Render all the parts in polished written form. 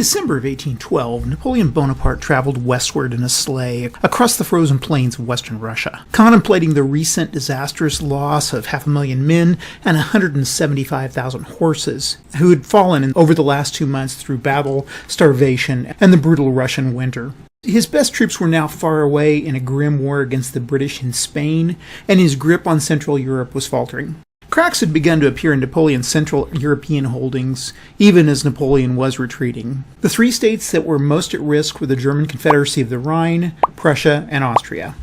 December of 1812, Napoleon Bonaparte traveled westward in a sleigh across the frozen plains of western Russia, contemplating the recent disastrous loss of 500,000 men and 175,000 horses who had fallen over the last 2 months through battle, starvation, and the brutal Russian winter. His best troops were now far away in a grim war against the British in Spain, and his grip on Central Europe was faltering. Cracks had begun to appear in Napoleon's Central European holdings, even as Napoleon was retreating. The three states that were most at risk were the German Confederacy of the Rhine, Prussia, and Austria.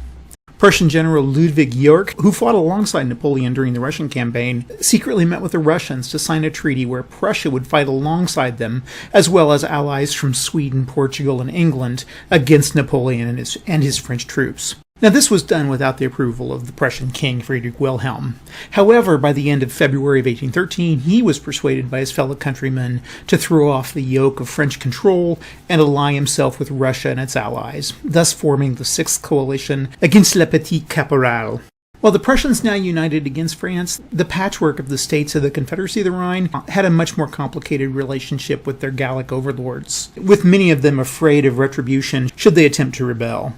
Prussian General Ludwig Yorck, who fought alongside Napoleon during the Russian campaign, secretly met with the Russians to sign a treaty where Prussia would fight alongside them, as well as allies from Sweden, Portugal, and England, against Napoleon and his French troops. Now, this was done without the approval of the Prussian king, Friedrich Wilhelm. However, by the end of February of 1813, he was persuaded by his fellow countrymen to throw off the yoke of French control and ally himself with Russia and its allies, thus forming the Sixth Coalition against Le Petit Caporal. While the Prussians now united against France, the patchwork of the states of the Confederacy of the Rhine had a much more complicated relationship with their Gallic overlords, with many of them afraid of retribution should they attempt to rebel.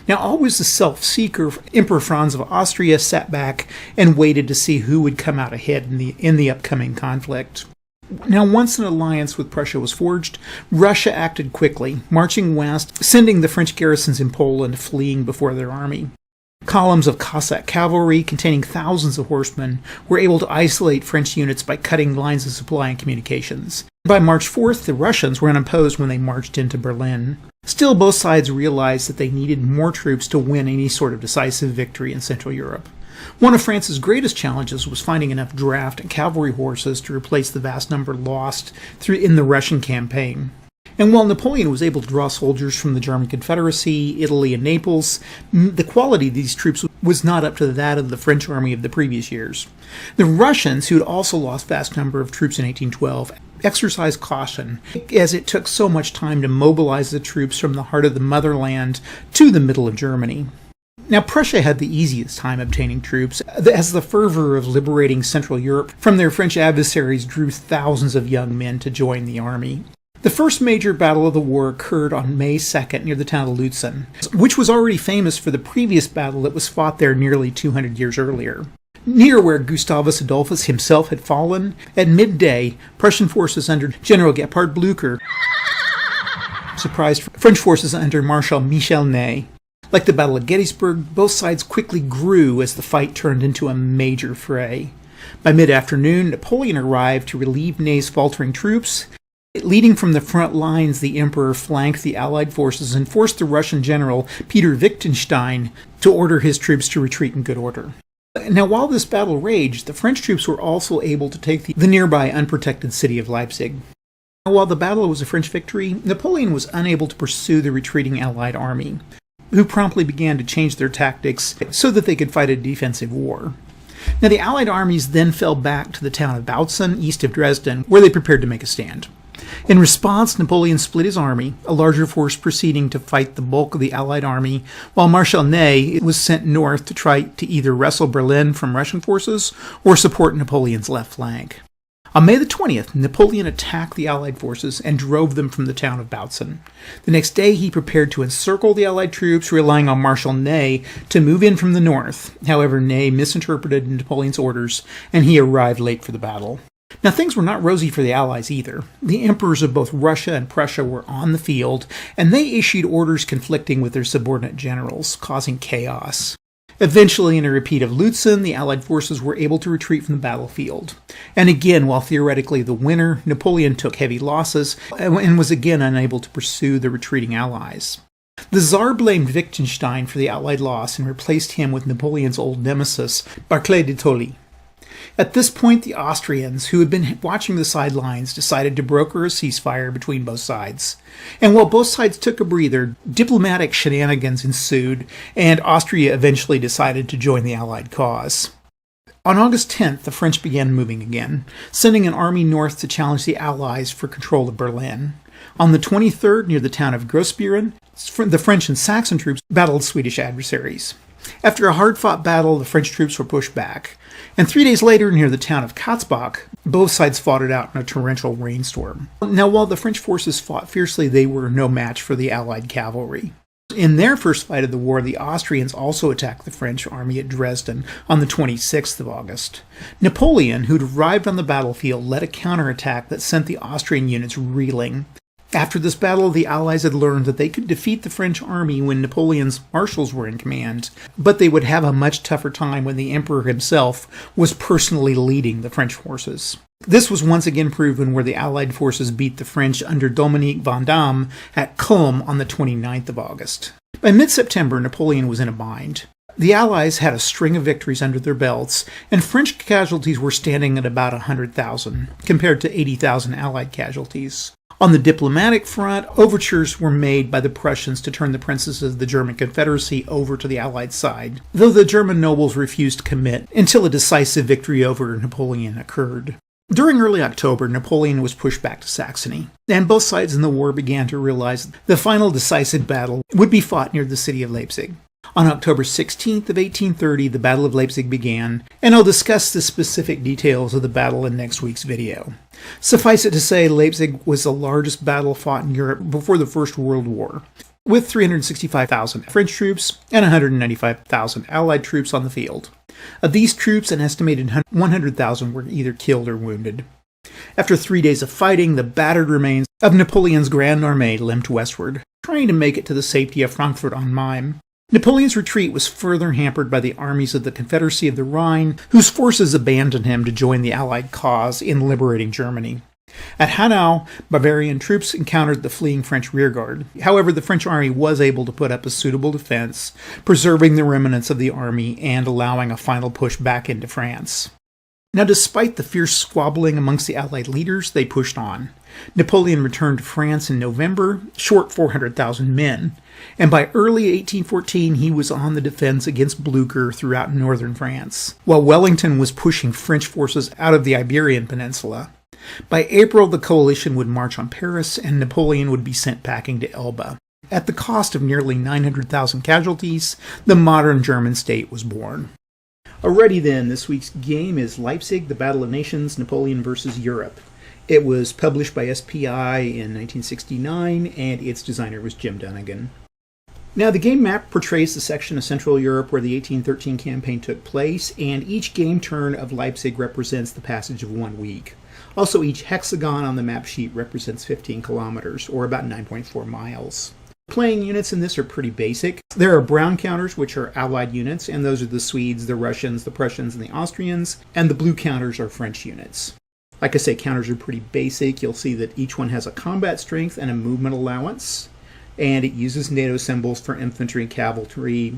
Now, always the self-seeker, Emperor Franz of Austria sat back and waited to see who would come out ahead in the upcoming conflict. Now, once an alliance with Prussia was forged, Russia acted quickly, marching west, sending the French garrisons in Poland fleeing before their army. Columns of Cossack cavalry containing thousands of horsemen were able to isolate French units by cutting lines of supply and communications. By March 4th, the Russians were unopposed when they marched into Berlin. Still, both sides realized that they needed more troops to win any sort of decisive victory in Central Europe. One of France's greatest challenges was finding enough draft and cavalry horses to replace the vast number lost in the Russian campaign. And while Napoleon was able to draw soldiers from the German Confederacy, Italy, and Naples, the quality of these troops was not up to that of the French army of the previous years. The Russians, who had also lost vast number of troops in 1812, exercised caution, as it took so much time to mobilize the troops from the heart of the motherland to the middle of Germany. Now, Prussia had the easiest time obtaining troops, as the fervor of liberating Central Europe from their French adversaries drew thousands of young men to join the army. The first major battle of the war occurred on May 2nd near the town of Lutzen, which was already famous for the previous battle that was fought there nearly 200 years earlier. Near where Gustavus Adolphus himself had fallen, at midday, Prussian forces under General Gebhard Blücher surprised French forces under Marshal Michel Ney. Like the Battle of Gettysburg, both sides quickly grew as the fight turned into a major fray. By mid-afternoon, Napoleon arrived to relieve Ney's faltering troops. Leading from the front lines, the Emperor flanked the Allied forces and forced the Russian general Peter Wittgenstein to order his troops to retreat in good order. Now, while this battle raged, the French troops were also able to take the nearby unprotected city of Leipzig. While the battle was a French victory, Napoleon was unable to pursue the retreating Allied army, who promptly began to change their tactics so that they could fight a defensive war. Now, the Allied armies then fell back to the town of Bautzen, east of Dresden, where they prepared to make a stand. In response, Napoleon split his army, a larger force proceeding to fight the bulk of the Allied army, while Marshal Ney was sent north to try to either wrestle Berlin from Russian forces or support Napoleon's left flank. On May the 20th, Napoleon attacked the Allied forces and drove them from the town of Bautzen. The next day, he prepared to encircle the Allied troops, relying on Marshal Ney to move in from the north. However, Ney misinterpreted Napoleon's orders, and he arrived late for the battle. Now, things were not rosy for the Allies either. The emperors of both Russia and Prussia were on the field, and they issued orders conflicting with their subordinate generals, causing chaos. Eventually, in a repeat of Lutzen, the Allied forces were able to retreat from the battlefield. And again, while theoretically the winner, Napoleon took heavy losses and was again unable to pursue the retreating Allies. The Tsar blamed Wittgenstein for the Allied loss and replaced him with Napoleon's old nemesis, Barclay de Tolly. At this point, the Austrians, who had been watching the sidelines, decided to broker a ceasefire between both sides. And while both sides took a breather, diplomatic shenanigans ensued, and Austria eventually decided to join the Allied cause. On August 10th, the French began moving again, sending an army north to challenge the Allies for control of Berlin. On the 23rd, near the town of Grossburen, the French and Saxon troops battled Swedish adversaries. After a hard-fought battle, the French troops were pushed back, and 3 days later, near the town of Katzbach, both sides fought it out in a torrential rainstorm. Now, while the French forces fought fiercely, they were no match for the Allied cavalry. In their first fight of the war, the Austrians also attacked the French army at Dresden on the 26th of August. Napoleon, who'd arrived on the battlefield, led a counterattack that sent the Austrian units reeling. After this battle, the Allies had learned that they could defeat the French army when Napoleon's marshals were in command, but they would have a much tougher time when the Emperor himself was personally leading the French forces. This was once again proven where the Allied forces beat the French under Dominique Vandamme at Culm on the 29th of August. By mid-September, Napoleon was in a bind. The Allies had a string of victories under their belts, and French casualties were standing at about 100,000, compared to 80,000 Allied casualties. On the diplomatic front, overtures were made by the Prussians to turn the princes of the German Confederacy over to the Allied side, though the German nobles refused to commit until a decisive victory over Napoleon occurred. During early October, Napoleon was pushed back to Saxony, and both sides in the war began to realize the final decisive battle would be fought near the city of Leipzig. On October 16th of 1830, the Battle of Leipzig began, and I'll discuss the specific details of the battle in next week's video. Suffice it to say, Leipzig was the largest battle fought in Europe before the First World War, with 365,000 French troops and 195,000 Allied troops on the field. Of these troops, an estimated 100,000 were either killed or wounded. After 3 days of fighting, the battered remains of Napoleon's Grande Armée limped westward, trying to make it to the safety of Frankfurt on Main. Napoleon's retreat was further hampered by the armies of the Confederacy of the Rhine, whose forces abandoned him to join the Allied cause in liberating Germany. At Hanau, Bavarian troops encountered the fleeing French rearguard. However, the French army was able to put up a suitable defense, preserving the remnants of the army and allowing a final push back into France. Now, despite the fierce squabbling amongst the Allied leaders, they pushed on. Napoleon returned to France in November, short 400,000 men, and by early 1814 he was on the defense against Blucher throughout northern France, while Wellington was pushing French forces out of the Iberian Peninsula. By April, the coalition would march on Paris, and Napoleon would be sent packing to Elba. At the cost of nearly 900,000 casualties, the modern German state was born. Alrighty then, this week's game is Leipzig, the Battle of Nations, Napoleon versus Europe. It was published by SPI in 1969, and its designer was Jim Dunnigan. Now, the game map portrays the section of Central Europe where the 1813 campaign took place, and each game turn of Leipzig represents the passage of 1 week. Also, each hexagon on the map sheet represents 15 kilometers, or about 9.4 miles. Playing units in this are pretty basic. There are brown counters, which are Allied units, and those are the Swedes, the Russians, the Prussians, and the Austrians, and the blue counters are French units. Like I say, counters are pretty basic. You'll see that each one has a combat strength and a movement allowance, and it uses NATO symbols for infantry and cavalry.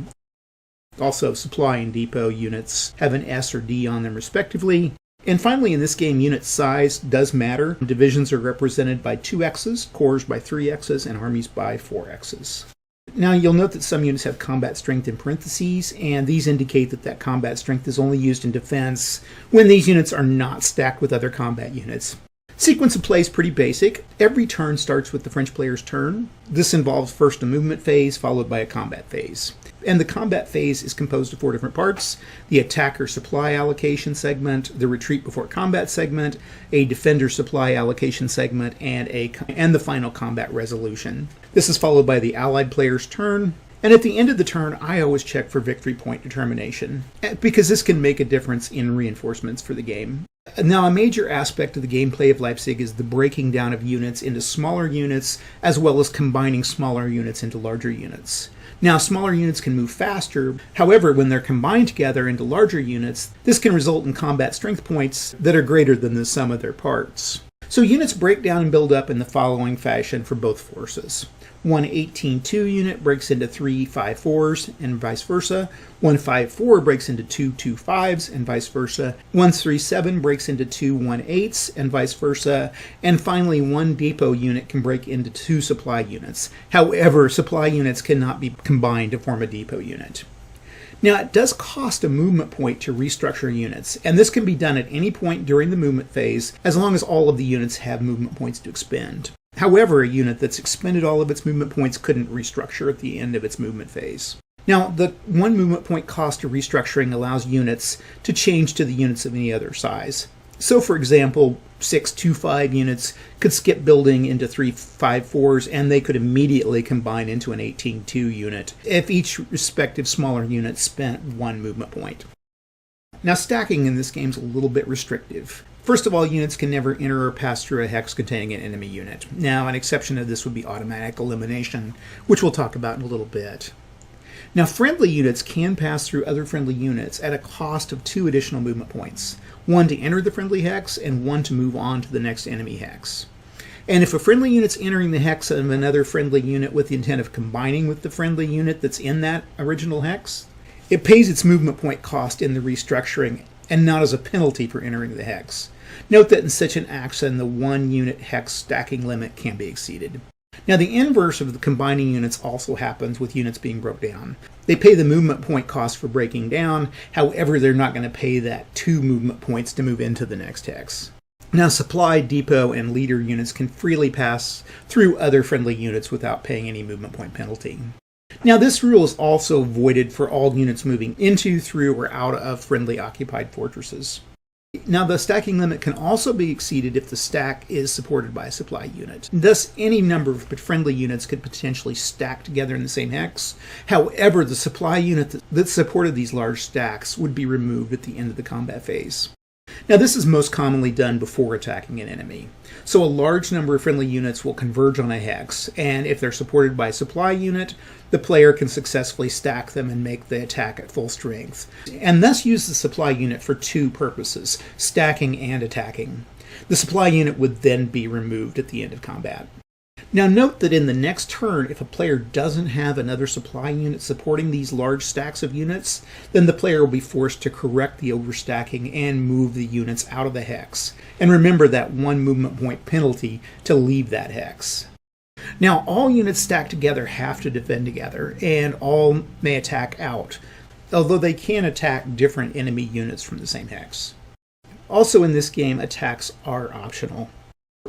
Also, supply and depot units have an S or D on them respectively. And finally, in this game, unit size does matter. Divisions are represented by 2 X's, corps by 3 X's, and armies by 4 X's. Now, you'll note that some units have combat strength in parentheses, and these indicate that that combat strength is only used in defense when these units are not stacked with other combat units. Sequence of play is pretty basic. Every turn starts with the French player's turn. This involves first a movement phase, followed by a combat phase. And the combat phase is composed of 4 different parts: the attacker supply allocation segment, the retreat before combat segment, a defender supply allocation segment, and the final combat resolution. This is followed by the allied player's turn. And at the end of the turn, I always check for victory point determination, because this can make a difference in reinforcements for the game. Now, a major aspect of the gameplay of Leipzig is the breaking down of units into smaller units, as well as combining smaller units into larger units. Now, smaller units can move faster. However, when they're combined together into larger units, this can result in combat strength points that are greater than the sum of their parts. So units break down and build up in the following fashion for both forces. One 18-2 unit breaks into 3 5-4s and vice versa. One 5-4 breaks into 2 2-5s and vice versa. One 3-7 breaks into 2 1-8s and vice versa. And finally, one depot unit can break into 2 supply units. However, supply units cannot be combined to form a depot unit. Now, it does cost a movement point to restructure units, and this can be done at any point during the movement phase, as long as all of the units have movement points to expend. However, a unit that's expended all of its movement points couldn't restructure at the end of its movement phase. Now, the one movement point cost of restructuring allows units to change to the units of any other size. So, for example, 625 units could skip building into 354s, and they could immediately combine into an 18-2 unit if each respective smaller unit spent one movement point. Now, stacking in this game is a little bit restrictive. First of all, units can never enter or pass through a hex containing an enemy unit. Now, an exception to this would be automatic elimination, which we'll talk about in a little bit. Now, friendly units can pass through other friendly units at a cost of 2 additional movement points, one to enter the friendly hex and one to move on to the next enemy hex. And if a friendly unit's entering the hex of another friendly unit with the intent of combining with the friendly unit that's in that original hex, it pays its movement point cost in the restructuring and not as a penalty for entering the hex. Note that in such an action, the 1 unit hex stacking limit can be exceeded. Now, the inverse of the combining units also happens with units being broke down. They pay the movement point cost for breaking down, however, they're not going to pay that 2 movement points to move into the next hex. Now, supply, depot, and leader units can freely pass through other friendly units without paying any movement point penalty. Now, this rule is also voided for all units moving into, through, or out of friendly occupied fortresses. Now, the stacking limit can also be exceeded if the stack is supported by a supply unit. Thus, any number of friendly units could potentially stack together in the same hex. However, the supply unit that supported these large stacks would be removed at the end of the combat phase. Now, this is most commonly done before attacking an enemy. So a large number of friendly units will converge on a hex, and if they're supported by a supply unit, the player can successfully stack them and make the attack at full strength, and thus use the supply unit for 2 purposes, stacking and attacking. The supply unit would then be removed at the end of combat. Now, note that in the next turn, if a player doesn't have another supply unit supporting these large stacks of units, then the player will be forced to correct the overstacking and move the units out of the hex. And remember that 1 movement point penalty to leave that hex. Now, all units stacked together have to defend together, and all may attack out, although they can attack different enemy units from the same hex. Also in this game, attacks are optional.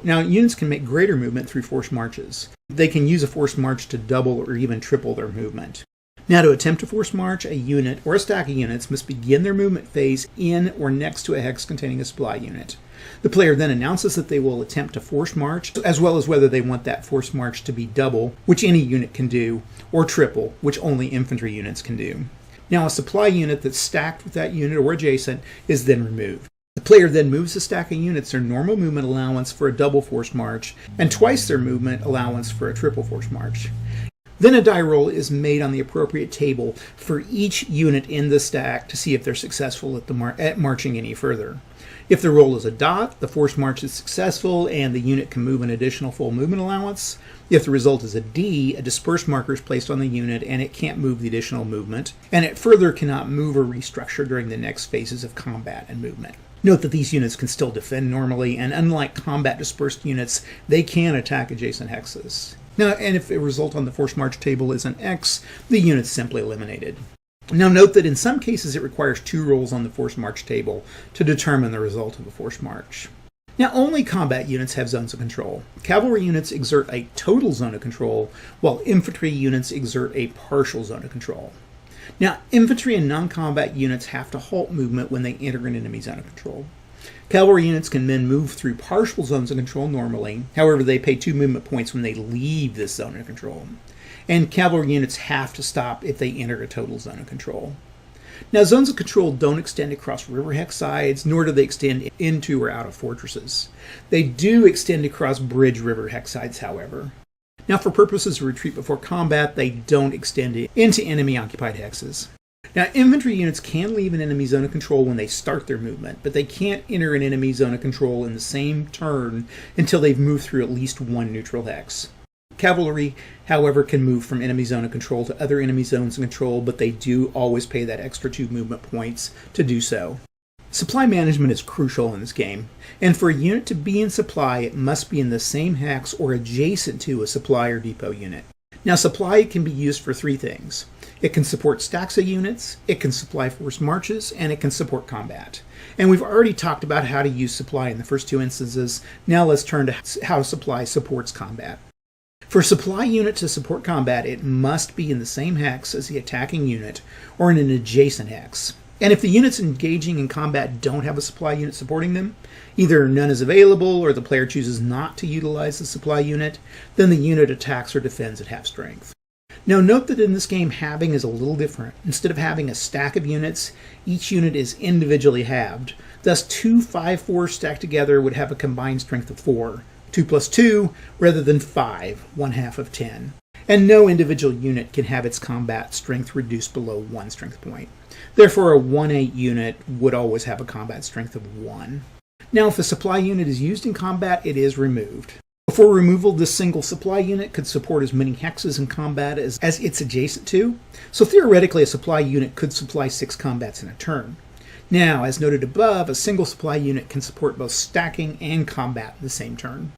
Now, units can make greater movement through forced marches. They can use a forced march to double or even triple their movement. Now, to attempt a forced march, a unit or a stack of units must begin their movement phase in or next to a hex containing a supply unit. The player then announces that they will attempt a forced march, as well as whether they want that forced march to be double, which any unit can do, or triple, which only infantry units can do. Now, a supply unit that's stacked with that unit or adjacent is then removed. The player then moves the stack of units their normal movement allowance for a double forced march, and twice their movement allowance for a triple forced march. Then a die roll is made on the appropriate table for each unit in the stack to see if they're successful at marching any further. If the roll is a dot, the forced march is successful and the unit can move an additional full movement allowance. If the result is a D, a dispersed marker is placed on the unit and it can't move the additional movement, and it further cannot move or restructure during the next phases of combat and movement. Note that these units can still defend normally, and unlike combat dispersed units, they can attack adjacent hexes. Now, and if the result on the forced march table is an X, the unit's simply eliminated. Now, note that in some cases it requires 2 rolls on the forced march table to determine the result of a forced march. Now, only combat units have zones of control. Cavalry units exert a total zone of control, while infantry units exert a partial zone of control. Now, infantry and non-combat units have to halt movement when they enter an enemy zone of control. Cavalry units can then move through partial zones of control normally, however they pay 2 movement points when they leave this zone of control. And cavalry units have to stop if they enter a total zone of control. Now, zones of control don't extend across river hex sides, nor do they extend into or out of fortresses. They do extend across bridge river hex sides, however. Now, for purposes of retreat before combat, they don't extend into enemy-occupied hexes. Now, infantry units can leave an enemy zone of control when they start their movement, but they can't enter an enemy zone of control in the same turn until they've moved through at least 1 neutral hex. Cavalry, however, can move from enemy zone of control to other enemy zones of control, but they do always pay that extra 2 movement points to do so. Supply management is crucial in this game, and for a unit to be in supply, it must be in the same hex or adjacent to a supply or depot unit. Now, supply can be used for 3 things. It can support stacks of units, it can supply forced marches, and it can support combat. And we've already talked about how to use supply in the first 2 instances. Now let's turn to how supply supports combat. For a supply unit to support combat, it must be in the same hex as the attacking unit or in an adjacent hex. And if the units engaging in combat don't have a supply unit supporting them, either none is available or the player chooses not to utilize the supply unit, then the unit attacks or defends at half strength. Now note that in this game, halving is a little different. Instead of having a stack of units, each unit is individually halved. Thus, 2 5-4 stacked together would have a combined strength of 4. 2 plus 2 rather than 5, 1/2 of 10. And no individual unit can have its combat strength reduced below 1 strength point. Therefore, a 1/8 unit would always have a combat strength of 1. Now, if a supply unit is used in combat, it is removed. Before removal, this single supply unit could support as many hexes in combat as it's adjacent to. So theoretically, a supply unit could supply 6 combats in a turn. Now, as noted above, a single supply unit can support both stacking and combat in the same turn.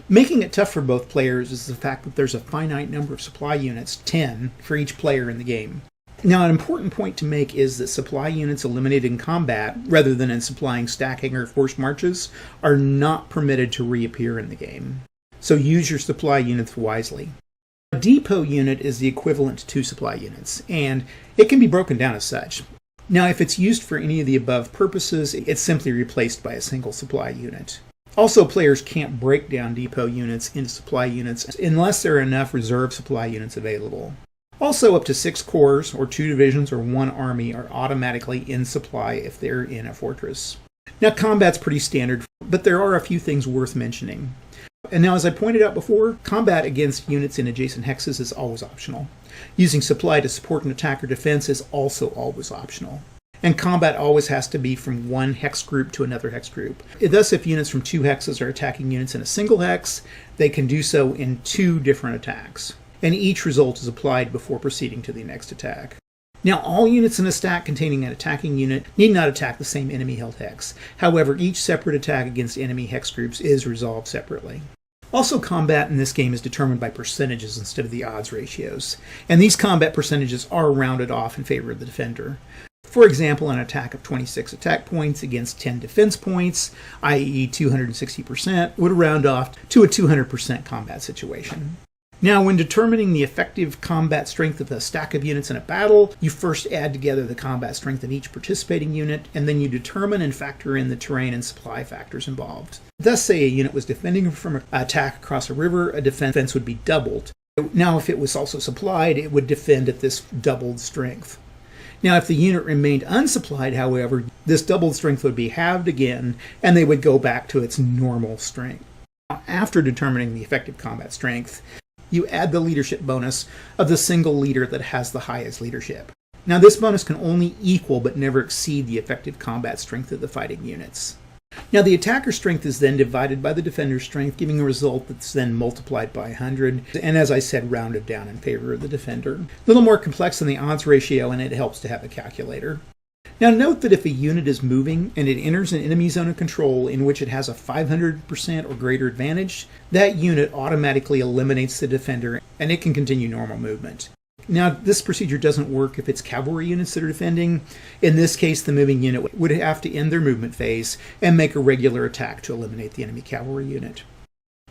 Making it tough for both players is the fact that there's a finite number of supply units, 10, for each player in the game. Now, an important point to make is that supply units eliminated in combat, rather than in supplying stacking or forced marches, are not permitted to reappear in the game. So use your supply units wisely. A depot unit is the equivalent to 2 supply units, and it can be broken down as such. Now, if it's used for any of the above purposes, it's simply replaced by a single supply unit. Also, players can't break down depot units into supply units unless there are enough reserve supply units available. Also, up to 6 corps, or 2 divisions, or 1 army are automatically in supply if they're in a fortress. Now, combat's pretty standard, but there are a few things worth mentioning. And now, as I pointed out before, combat against units in adjacent hexes is always optional. Using supply to support an attack or defense is also always optional. And combat always has to be from one hex group to another hex group. Thus, if units from 2 hexes are attacking units in a single hex, they can do so in 2 different attacks. And each result is applied before proceeding to the next attack. Now, all units in a stack containing an attacking unit need not attack the same enemy-held hex. However, each separate attack against enemy hex groups is resolved separately. Also, combat in this game is determined by percentages instead of the odds ratios, and these combat percentages are rounded off in favor of the defender. For example, an attack of 26 attack points against 10 defense points, i.e. 260%, would round off to a 200% combat situation. Now, when determining the effective combat strength of a stack of units in a battle, you first add together the combat strength of each participating unit, and then you determine and factor in the terrain and supply factors involved. Thus, say a unit was defending from an attack across a river, a defense would be doubled. Now, if it was also supplied, it would defend at this doubled strength. Now, if the unit remained unsupplied, however, this doubled strength would be halved again, and they would go back to its normal strength. After determining the effective combat strength, you add the leadership bonus of the single leader that has the highest leadership. Now, this bonus can only equal but never exceed the effective combat strength of the fighting units. Now, the attacker's strength is then divided by the defender's strength, giving a result that's then multiplied by 100, and as I said, rounded down in favor of the defender. A little more complex than the odds ratio, and it helps to have a calculator. Now, note that if a unit is moving and it enters an enemy zone of control in which it has a 500% or greater advantage, that unit automatically eliminates the defender and it can continue normal movement. Now, this procedure doesn't work if it's cavalry units that are defending. In this case, the moving unit would have to end their movement phase and make a regular attack to eliminate the enemy cavalry unit.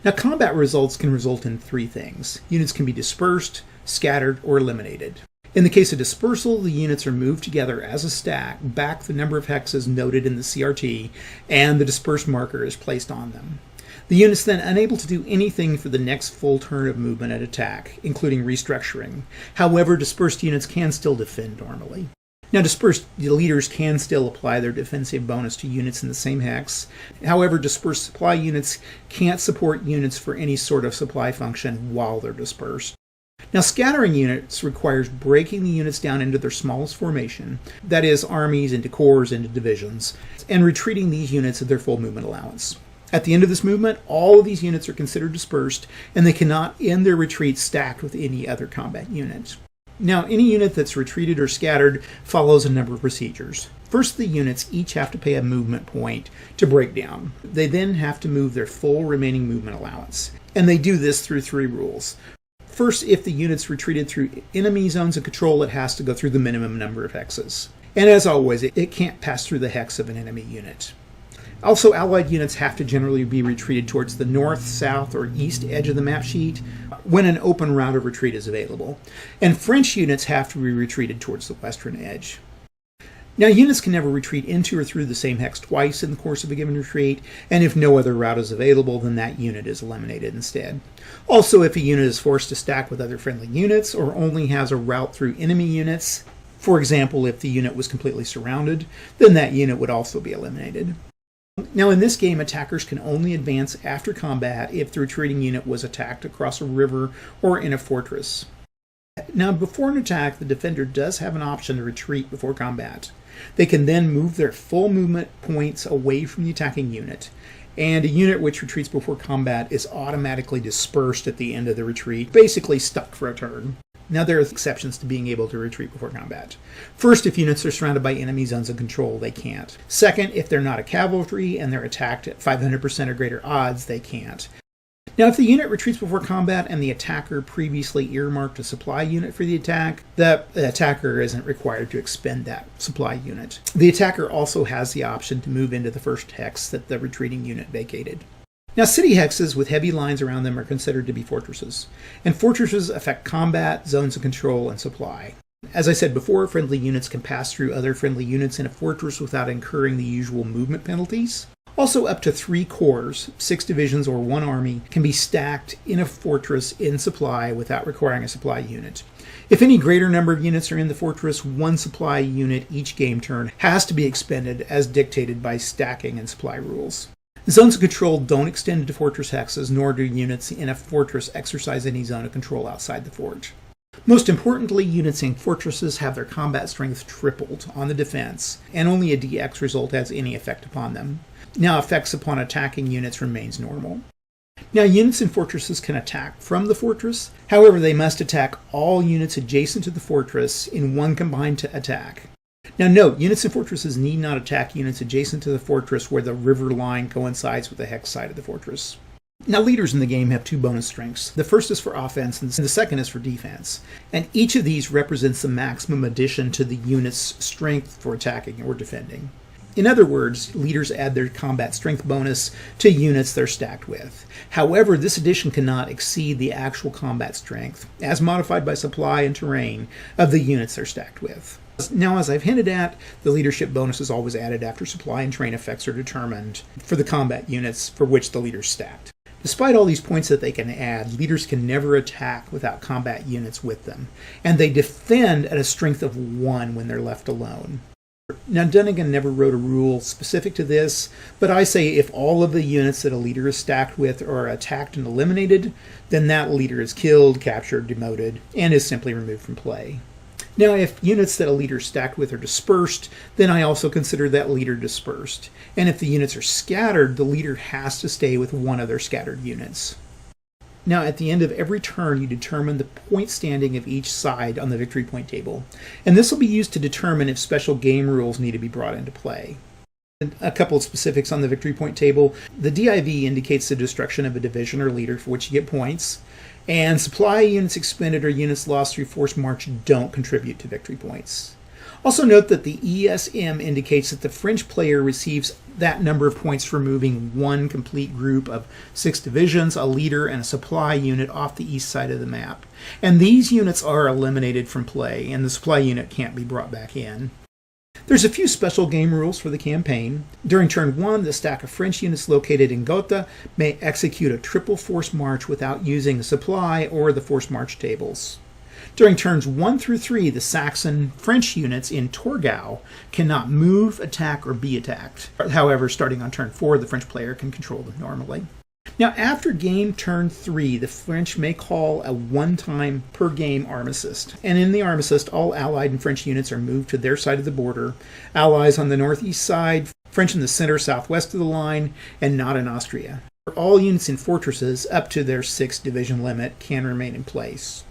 Now, combat results can result in 3 things. Units can be dispersed, scattered, or eliminated. In the case of dispersal, the units are moved together as a stack, back the number of hexes noted in the CRT, and the dispersed marker is placed on them. The unit's then unable to do anything for the next full turn of movement at attack, including restructuring. However, dispersed units can still defend normally. Now, dispersed leaders can still apply their defensive bonus to units in the same hex. However, dispersed supply units can't support units for any sort of supply function while they're dispersed. Now, scattering units requires breaking the units down into their smallest formation, that is, armies into corps into divisions, and retreating these units at their full movement allowance. At the end of this movement, all of these units are considered dispersed, and they cannot end their retreat stacked with any other combat unit. Now, any unit that's retreated or scattered follows a number of procedures. First, the units each have to pay a movement point to break down. They then have to move their full remaining movement allowance, and they do this through 3 rules. First, if the unit's retreated through enemy zones of control, it has to go through the minimum number of hexes. And as always, it can't pass through the hex of an enemy unit. Also, allied units have to generally be retreated towards the north, south, or east edge of the map sheet, when an open route of retreat is available, and French units have to be retreated towards the western edge. Now, units can never retreat into or through the same hex twice in the course of a given retreat, and if no other route is available, then that unit is eliminated instead. Also, if a unit is forced to stack with other friendly units or only has a route through enemy units, for example, if the unit was completely surrounded, then that unit would also be eliminated. Now, in this game, attackers can only advance after combat if the retreating unit was attacked across a river or in a fortress. Now, before an attack, the defender does have an option to retreat before combat. They can then move their full movement points away from the attacking unit, and a unit which retreats before combat is automatically dispersed at the end of the retreat, basically stuck for a turn. Now, there are exceptions to being able to retreat before combat. First, if units are surrounded by enemy zones of control, they can't. Second, if they're not a cavalry and they're attacked at 500% or greater odds, they can't. Now, if the unit retreats before combat and the attacker previously earmarked a supply unit for the attack, the attacker isn't required to expend that supply unit. The attacker also has the option to move into the first hex that the retreating unit vacated. Now, city hexes with heavy lines around them are considered to be fortresses, and fortresses affect combat, zones of control, and supply. As I said before, friendly units can pass through other friendly units in a fortress without incurring the usual movement penalties. Also, up to 3 corps, 6 divisions, or 1 army can be stacked in a fortress in supply without requiring a supply unit. If any greater number of units are in the fortress, 1 supply unit each game turn has to be expended as dictated by stacking and supply rules. Zones of control don't extend to fortress hexes, nor do units in a fortress exercise any zone of control outside the fort. Most importantly, units in fortresses have their combat strength tripled on the defense, and only a DX result has any effect upon them. Now, effects upon attacking units remains normal. Now, units in fortresses can attack from the fortress. However, they must attack all units adjacent to the fortress in one combined attack. Now, note, units in fortresses need not attack units adjacent to the fortress where the river line coincides with the hex side of the fortress. Now, leaders in the game have 2 bonus strengths. The first is for offense, and the second is for defense. And each of these represents the maximum addition to the unit's strength for attacking or defending. In other words, leaders add their combat strength bonus to units they're stacked with. However, this addition cannot exceed the actual combat strength, as modified by supply and terrain, of the units they're stacked with. Now, as I've hinted at, the leadership bonus is always added after supply and terrain effects are determined for the combat units for which the leader's stacked. Despite all these points that they can add, leaders can never attack without combat units with them, and they defend at a strength of 1 when they're left alone. Now, Dunnigan never wrote a rule specific to this, but I say if all of the units that a leader is stacked with are attacked and eliminated, then that leader is killed, captured, demoted, and is simply removed from play. Now, if units that a leader is stacked with are dispersed, then I also consider that leader dispersed. And if the units are scattered, the leader has to stay with one of their scattered units. Now, at the end of every turn, you determine the point standing of each side on the victory point table. And this will be used to determine if special game rules need to be brought into play. A couple of specifics on the victory point table. The DIV indicates the destruction of a division or leader for which you get points. And supply units expended or units lost through forced march don't contribute to victory points. Also note that the ESM indicates that the French player receives that number of points for moving 1 complete group of 6 divisions, a leader, and a supply unit off the east side of the map. And these units are eliminated from play, and the supply unit can't be brought back in. There's a few special game rules for the campaign. During turn 1, the stack of French units located in Gotha may execute a triple force march without using the supply or the force march tables. During turns 1 through 3, the Saxon French units in Torgau cannot move, attack, or be attacked. However, starting on turn 4, the French player can control them normally. Now, after game turn 3, the French may call a one-time per game armistice. And in the armistice, all Allied and French units are moved to their side of the border. Allies on the northeast side, French in the center southwest of the line, and not in Austria. All units in fortresses up to their 6 division limit can remain in place.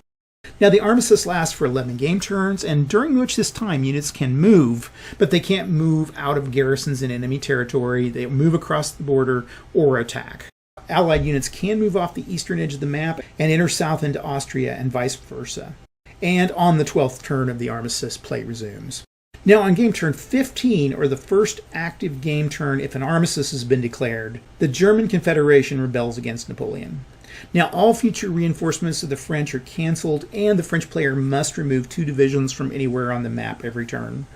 Now, the armistice lasts for 11 game turns, and during which this time units can move, but they can't move out of garrisons in enemy territory, they move across the border, or attack. Allied units can move off the eastern edge of the map and enter south into Austria and vice versa. And on the 12th turn of the armistice, play resumes. Now, on game turn 15, or the first active game turn if an armistice has been declared, the German Confederation rebels against Napoleon. Now, all future reinforcements of the French are canceled, and the French player must remove 2 divisions from anywhere on the map every turn.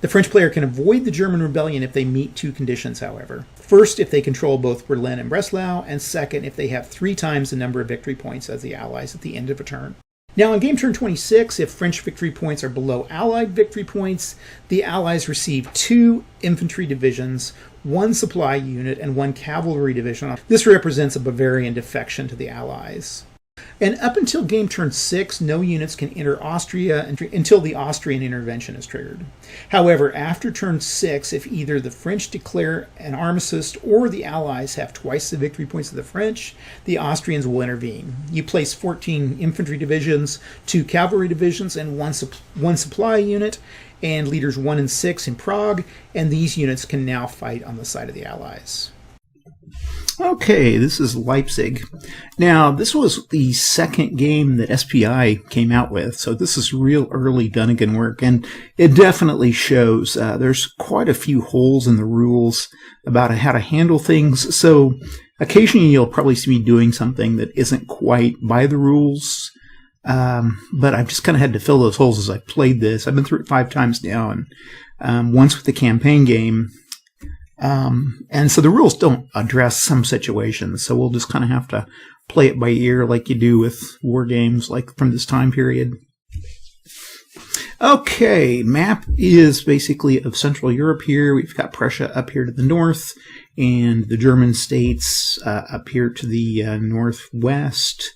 The French player can avoid the German rebellion if they meet 2 conditions, however. First, if they control both Berlin and Breslau, and second, if they have 3 times the number of victory points as the Allies at the end of a turn. Now, on game turn 26, if French victory points are below Allied victory points, the Allies receive 2 infantry divisions, 1 supply unit, and 1 cavalry division. This represents a Bavarian defection to the Allies. And up until game turn 6, no units can enter Austria until the Austrian intervention is triggered. However, after turn 6, if either the French declare an armistice or the Allies have twice the victory points of the French, the Austrians will intervene. You place 14 infantry divisions, 2 cavalry divisions, and 1 supply unit, and leaders 1 and 6 in Prague, and these units can now fight on the side of the Allies. Okay, this is Leipzig. Now, this was the second game that SPI came out with, so this is real early Dunnigan work, and it definitely shows there's quite a few holes in the rules about how to handle things, so occasionally you'll probably see me doing something that isn't quite by the rules, but I've just kind of had to fill those holes as I played this. I've been through it 5 times now, and once with the campaign game. And so the rules don't address some situations, so we'll just kind of have to play it by ear like you do with war games like from this time period. Okay, map is basically of Central Europe here. We've got Prussia up here to the north, and the German states up here to the northwest.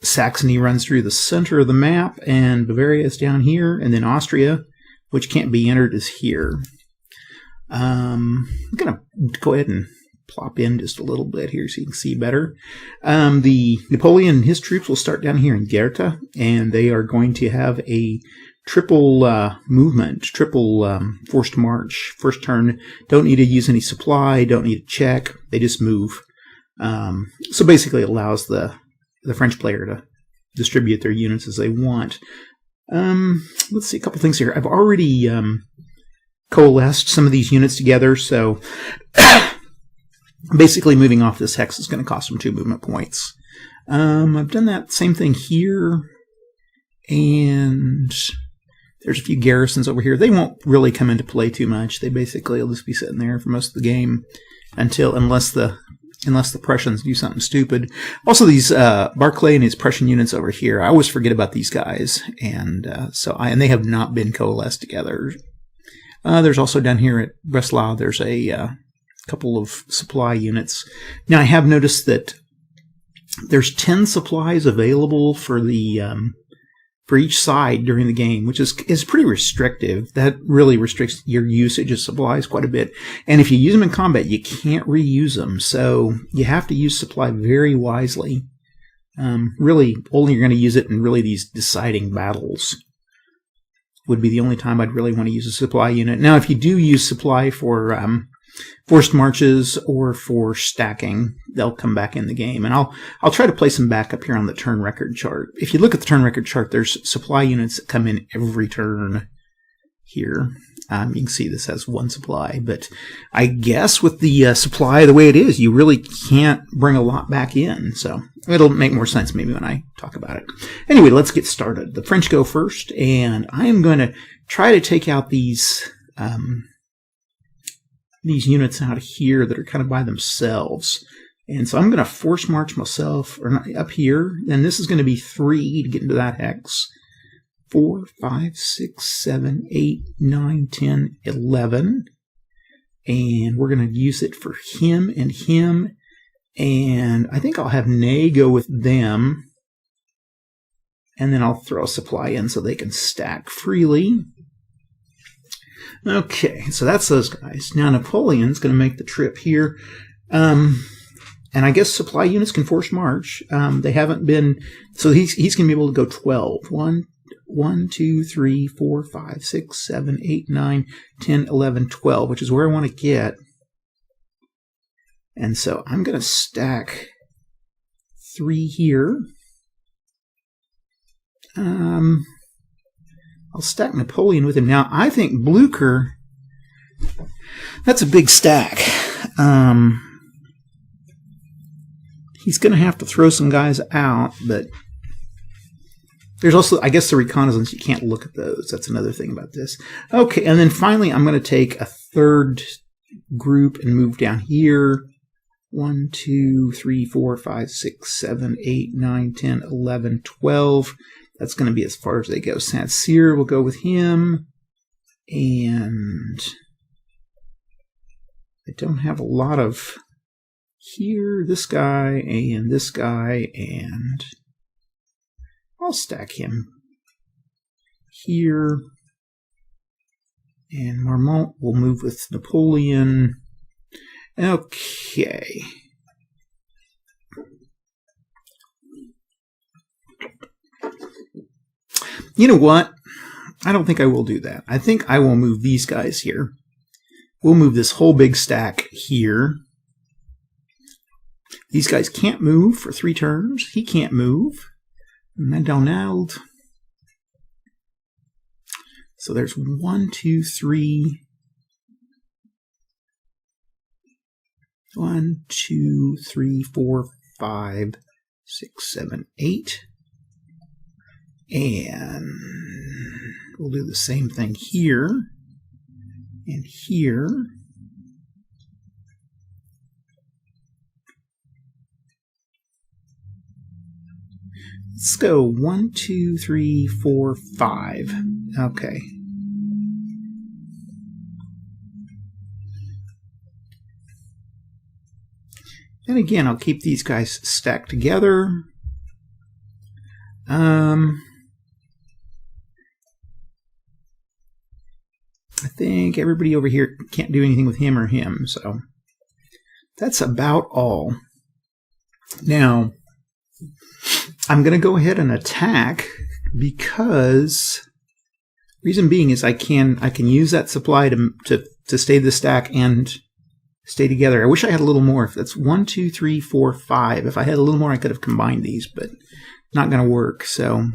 Saxony runs through the center of the map, and Bavaria is down here, and then Austria, which can't be entered, is here. I'm going to go ahead and plop in just a little bit here so you can see better. The Napoleon and his troops will start down here in Goethe, and they are going to have a triple movement, triple forced march. First turn, don't need to use any supply, don't need to check, they just move. So basically it allows the French player to distribute their units as they want. Let's see, a couple things here. I've already coalesced some of these units together, so basically moving off this hex is going to cost them 2 movement points. I've done that same thing here, and there's a few garrisons over here. They won't really come into play too much. They basically will just be sitting there for most of the game unless the Prussians do something stupid. Also, these Barclay and his Prussian units over here, I always forget about these guys, and and they have not been coalesced together. There's also down here at Breslau, there's a couple of supply units. Now, I have noticed that there's 10 supplies available for each side during the game, which is pretty restrictive. That really restricts your usage of supplies quite a bit. And if you use them in combat, you can't reuse them. So you have to use supply very wisely. Really, only you're going to use it in really these deciding battles. Would be the only time I'd really want to use a supply unit. Now, if you do use supply for forced marches or for stacking, they'll come back in the game. And I'll try to place them back up here on the turn record chart. If you look at the turn record chart, there's supply units that come in every turn here. You can see this has 1 supply, but I guess with the supply the way it is, you really can't bring a lot back in. So it'll make more sense maybe when I talk about it. Anyway, let's get started. The French go first, and I am going to try to take out these units out here that are kind of by themselves. And so I'm going to force march myself up here, and this is going to be 3 to get into that hex. 4, 5, 6, 7, 8, 9, 10, 11. And we're going to use it for him and him. And I think I'll have Ney go with them. And then I'll throw a supply in so they can stack freely. Okay, so that's those guys. Now Napoleon's going to make the trip here. And I guess supply units can force march. They haven't been... So he's going to be able to go 12. 1, 2, 3, 4, 5, 6, 7, 8, 9, 10, 11, 12, which is where I want to get. And so I'm going to stack 3 here. I'll stack Napoleon with him. Now, I think Blücher, that's a big stack. He's going to have to throw some guys out, but there's also, I guess, the reconnaissance. You can't look at those. That's another thing about this. Okay, and then finally, I'm going to take a third group and move down here. 1, 2, 3, 4, 5, 6, 7, 8, 9, 10, 11, 12. That's going to be as far as they go. Saint-Cyr will go with him. And I don't have a lot of here, this guy, and this guy, and I'll stack him here. And Marmont will move with Napoleon. Okay. You know what? I don't think I will do that. I think I will move these guys here. We'll move this whole big stack here. These guys can't move for 3 turns. He can't move. Macdonald. So there's 1, 2, 3. 1, 2, 3, 4, 5, 6, 7, 8. And we'll do the same thing here and here. Let's go 1, 2, 3, 4, 5. Okay. And again, I'll keep these guys stacked together. I think everybody over here can't do anything with him or him, so that's about all. Now, I'm going to go ahead and attack because reason being is I can use that supply to stay the stack and stay together. I wish I had a little more. If that's 1, 2, 3, 4, 5. If I had a little more, I could have combined these, but not going to work. So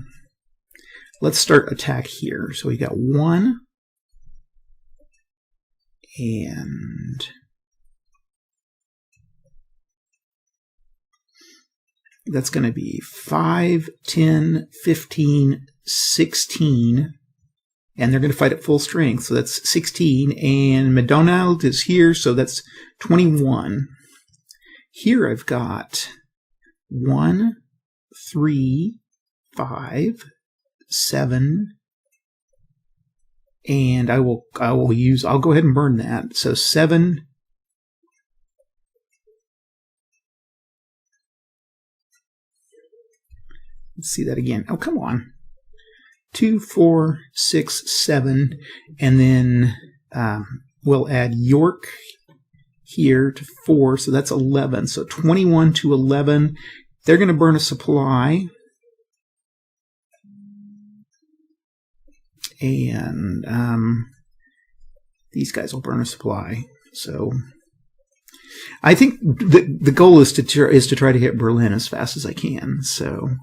let's start attack here. So we got 1 and that's going to be 5, 10, 15, 16. And they're going to fight at full strength, so that's 16. And Macdonald is here, so that's 21. Here I've got 1, 3, 5, 7, and I'll go ahead and burn that. So 7. Let's see that again. Oh, come on. 2, 4, 6, 7, and then we'll add York here to 4, so that's 11. So 21 to 11. They're going to burn a supply. And these guys will burn a supply. So I think the goal is to try to hit Berlin as fast as I can. So.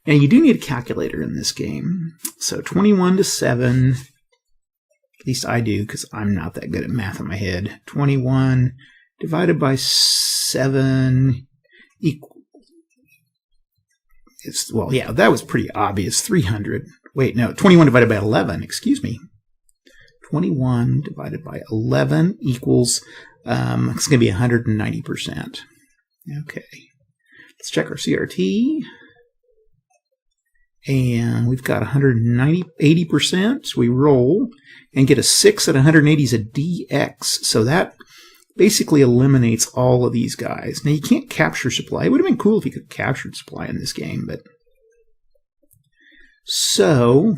Now, you do need a calculator in this game. So 21 to 7, at least I do, because I'm not that good at math in my head. 21 divided by 7 equals... Well, yeah, that was pretty obvious. 300. Wait, no, 21 divided by 11, excuse me. 21 divided by 11 equals, it's going to be 190%. Okay. Let's check our CRT. And we've got 80%. So we roll and get a 6 at 180 is a DX. So that basically eliminates all of these guys. Now, you can't capture supply. It would have been cool if you could have captured supply in this game, but... So,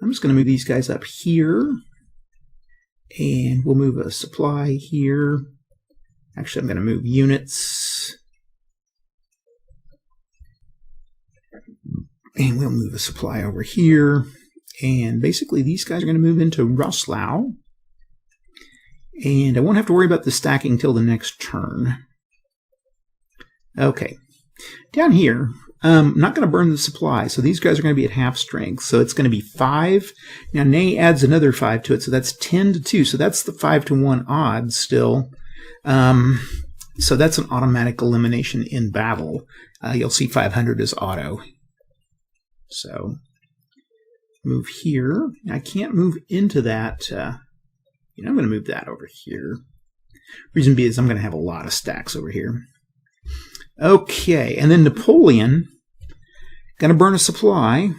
I'm just going to move these guys up here. And we'll move a supply here. Actually, I'm going to move units. And we'll move a supply over here. And basically, these guys are going to move into Rosslau. And I won't have to worry about the stacking until the next turn. Okay. Down here, I'm not going to burn the supply. So these guys are going to be at half strength. So it's going to be 5. Now, Ney adds another 5 to it. So that's 10 to 2. So that's the 5 to 1 odds still. So that's an automatic elimination in battle. You'll see 500 is auto. So move here. I can't move into that. I'm going to move that over here. Reason being is I'm going to have a lot of stacks over here. Okay, and then Napoleon, going to burn a supply.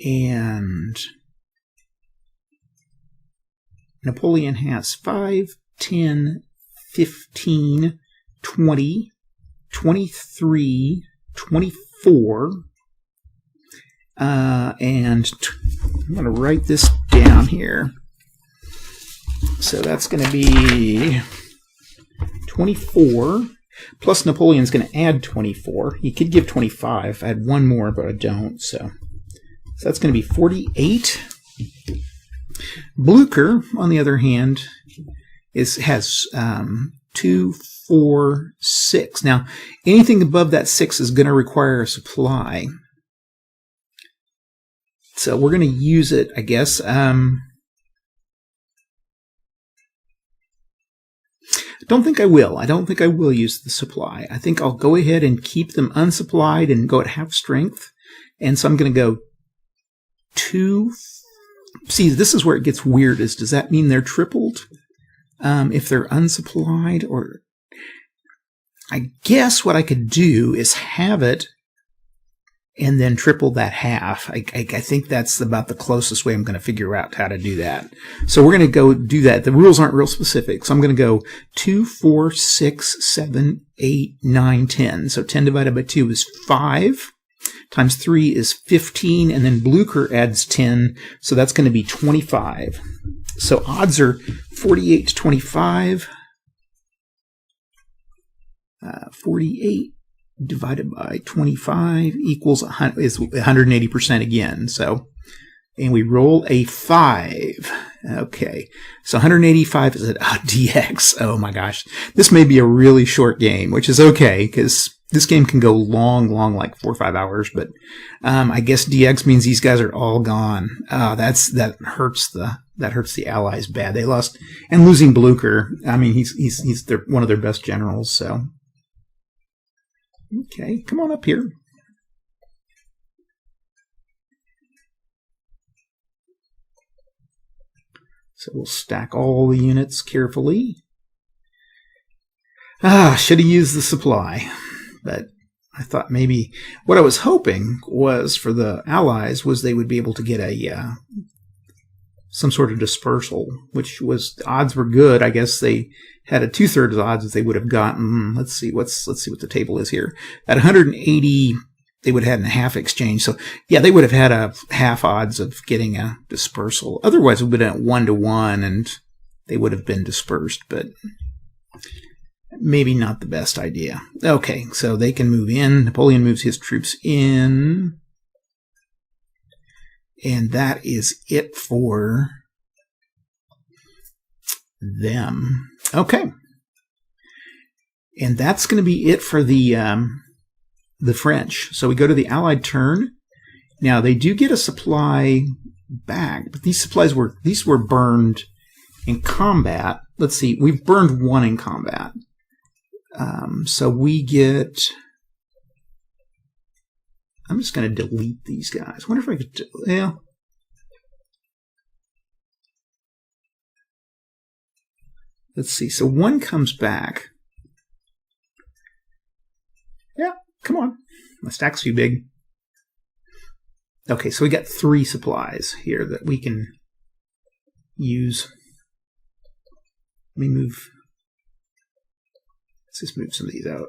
And Napoleon has 5, 10, 15, 20, 23, 24. And I'm going to write this down here. So that's going to be 24. Plus Napoleon's going to add 24. He could give 25. I had one more, but I don't. So that's going to be 48. Blucher, on the other hand, has 2, 4, 6. Now, anything above that 6 is going to require a supply. So we're going to use it, I guess. I don't think I will. I don't think I will use the supply. I think I'll go ahead and keep them unsupplied and go at half strength. And so I'm going to go 2. See, this is where it gets weird. Does that mean they're tripled if they're unsupplied? Or I guess what I could do is have it and then triple that half. I think that's about the closest way I'm going to figure out how to do that. So we're going to go do that. The rules aren't real specific. So I'm going to go 2, 4, 6, 7, 8, 9, 10. So 10 divided by 2 is 5. Times 3 is 15. And then Blucher adds 10. So that's going to be 25. So odds are 48 to 25. 48 divided by 25 equals 180% again. So, and we roll a 5. Okay, so 185 is at DX. Oh my gosh, this may be a really short game, which is okay because this game can go long, like 4 or 5 hours. But I guess DX means these guys are all gone. That hurts the Allies bad. They lost, and losing Blucher. I mean, he's one of their best generals. So. Okay, come on up here. So we'll stack all the units carefully. Should have used the supply. But I thought maybe what I was hoping was for the Allies was they would be able to get a some sort of dispersal, which was the odds were good. I guess they had a 2/3 odds that they would have gotten. Let's see what the table is here. At 180, they would have had a half exchange. So yeah, they would have had a half odds of getting a dispersal. Otherwise, it would have been at 1-to-1, and they would have been dispersed. But maybe not the best idea. Okay, so they can move in. Napoleon moves his troops in. And that is it for them. Okay. And that's going to be it for the French. So we go to the Allied turn. Now they do get a supply back, but these were burned in combat. Let's see, we've burned 1 in combat. So we get. I'm just going to delete these guys. I wonder if I could. Yeah. Let's see. So 1 comes back. Yeah, come on. My stack's too big. Okay, so we got 3 supplies here that we can use. Let me move. Let's just move some of these out.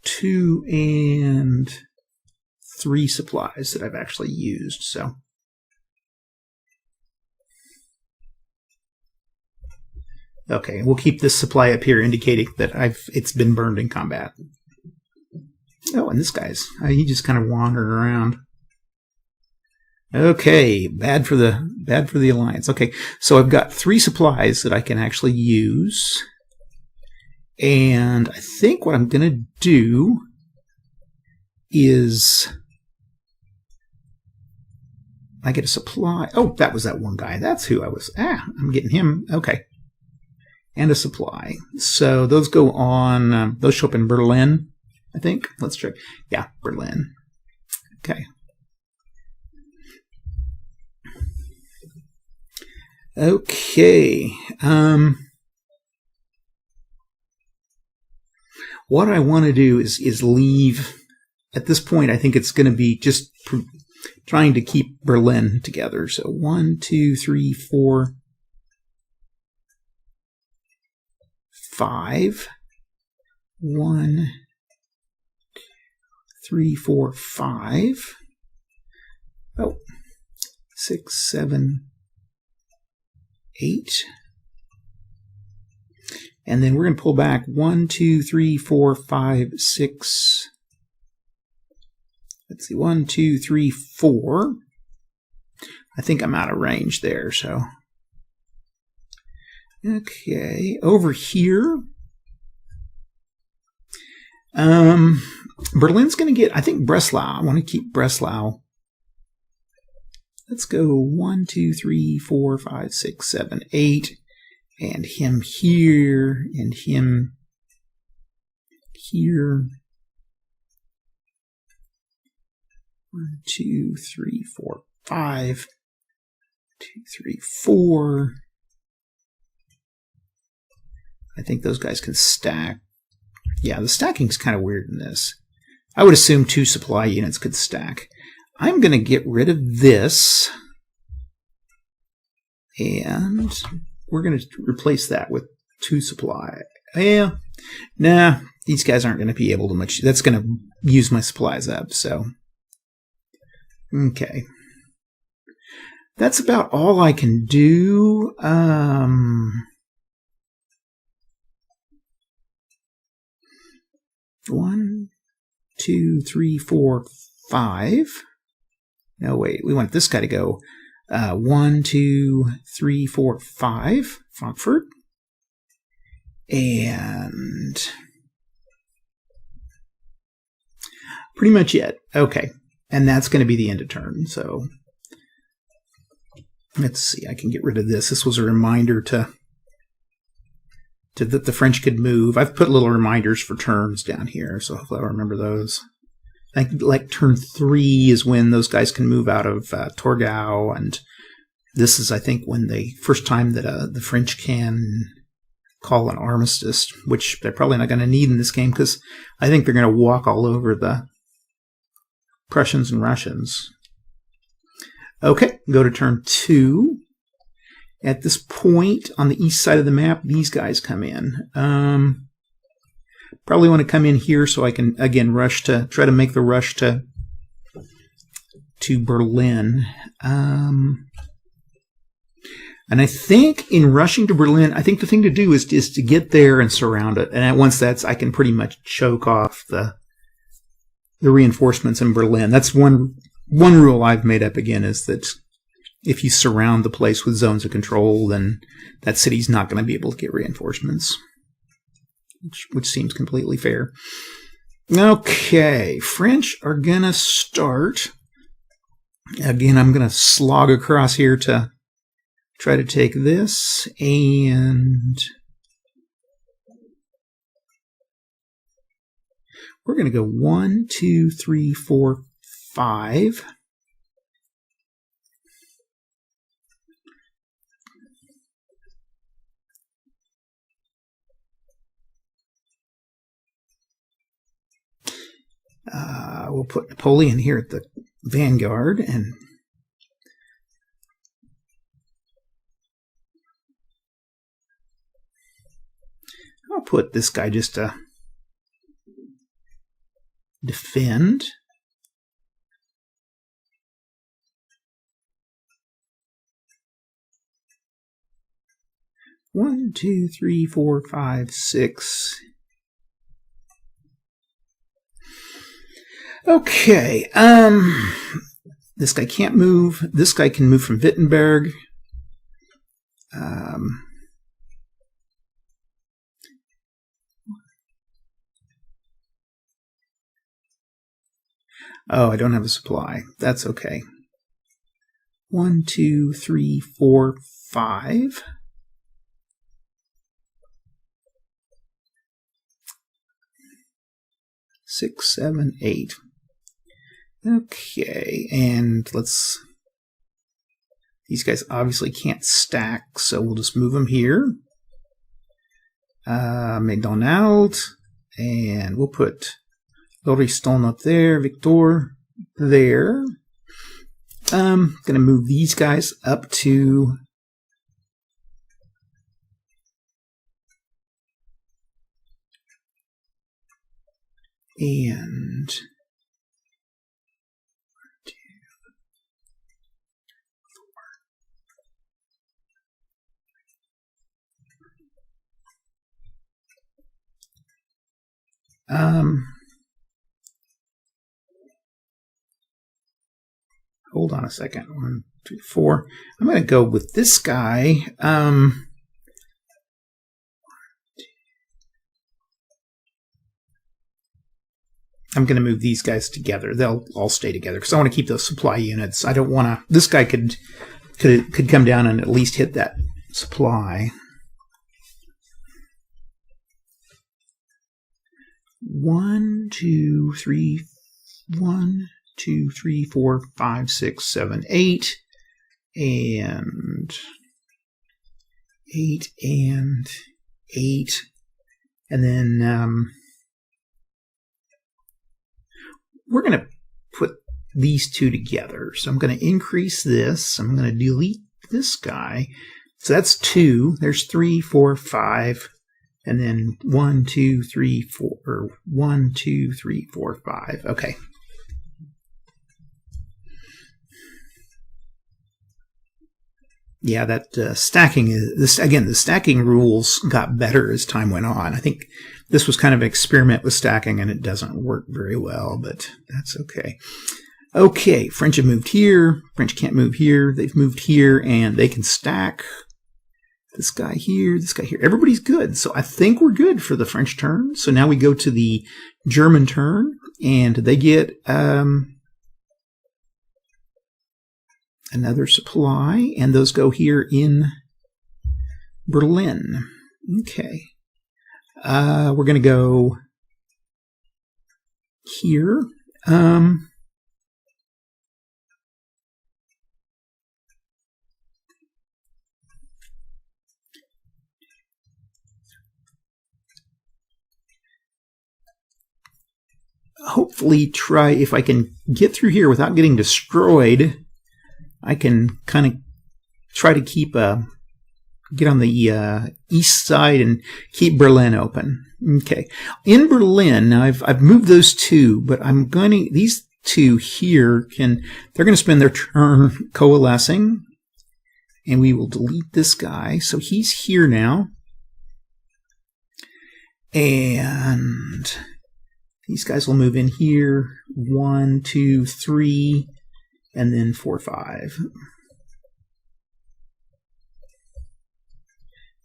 Two and 3 supplies that I've actually used. So okay, we'll keep this supply up here indicating that it's been burned in combat. Oh, and this guy's he just kind of wandered around. Okay, bad for the alliance. Okay, so I've got 3 supplies that I can actually use. And I think what I'm going to do is I get a supply. Oh, that was that one guy. That's who I was. I'm getting him. Okay. And a supply. So those go on, those show up in Berlin, I think. Let's check. Yeah, Berlin. Okay. Okay. What I want to do is leave. At this point, I think it's going to be just trying to keep Berlin together. So 1, 2, 3, 4, 5. 1, 3, 4, 5. Oh, 6, 7, 8. And then we're going to pull back 1, 2, 3, 4, 5, 6. Let's see, 1, 2, 3, 4. I think I'm out of range there, so. Okay, over here. Berlin's going to get, I think, Breslau. I want to keep Breslau. Let's go 1, 2, 3, 4, 5, 6, 7, 8. And him here, and him here. 1, 2, 3, 4, 5. 2, 3, 4. I think those guys can stack. Yeah, the stacking's kind of weird in this. I would assume 2 supply units could stack. I'm going to get rid of this. And we're going to replace that with 2 supply. Yeah, nah, these guys aren't going to be able to much. That's going to use my supplies up, so. Okay. That's about all I can do. 1, 2, 3, 4, 5. No, wait, we want this guy to go 1, 2, 3, 4, 5, Frankfurt. And pretty much it. Okay. And that's going to be the end of turn. So let's see. I can get rid of this. This was a reminder to that the French could move. I've put little reminders for turns down here, so hopefully I'll remember those. I think like turn 3 is when those guys can move out of Torgau, and this is, I think, when the first time that the French can call an armistice, which they're probably not going to need in this game because I think they're going to walk all over the Prussians and Russians. Okay, go to turn 2. At this point, on the east side of the map, these guys come in. Probably want to come in here so I can, again, try to make the rush to Berlin. And I think in rushing to Berlin, I think the thing to do is to get there and surround it. And once I can pretty much choke off the reinforcements in Berlin. That's one rule I've made up again, is that if you surround the place with zones of control, then that city's not going to be able to get reinforcements, which seems completely fair. Okay, French are going to start. Again, I'm going to slog across here to try to take this, and we're going to go 1, 2, 3, 4, 5. We'll put Napoleon here at the vanguard, and I'll put this guy just to defend. One, 2, 3, 4, 5, 6. Okay, this guy can't move. This guy can move from Wittenberg. Oh, I don't have a supply. That's okay. 1, 2, 3, 4, 5. Six, 7, 8. Okay, and these guys obviously can't stack, so we'll just move them here. McDonald, and we'll put Lauriston up there, Victor there. Going to move these guys up to and hold on a second. 1, 2, 4. I'm going to go with this guy. I'm going to move these guys together. They'll all stay together because I want to keep those supply units. I don't want to. This guy could come down and at least hit that supply. 1, 2, 3, 1, 2, 3, 4, 5, 6, 7, 8, and 8 and 8, and then we're going to put these two together. So I'm going to increase this. I'm going to delete this guy. So that's 2. There's 3, 4, 5. And then 1, 2, 3, 4, or 1, 2, 3, 4, 5. Okay. Yeah, that stacking is this again. The stacking rules got better as time went on. I think this was kind of an experiment with stacking, and it doesn't work very well, but that's okay. Okay, French have moved here. French can't move here. They've moved here, and they can stack. This guy here, this guy here. Everybody's good. So I think we're good for the French turn. So now we go to the German turn, and they get another supply, and those go here in Berlin. Okay. We're going to go here. Hopefully try, if I can get through here without getting destroyed, I can kind of try to keep get on the east side and keep Berlin open. Okay, in Berlin, now I've moved those two, but I'm going to, these two here they're going to spend their turn coalescing, and we will delete this guy. So he's here now, and these guys will move in here. 1, 2, 3. And then 4, 5.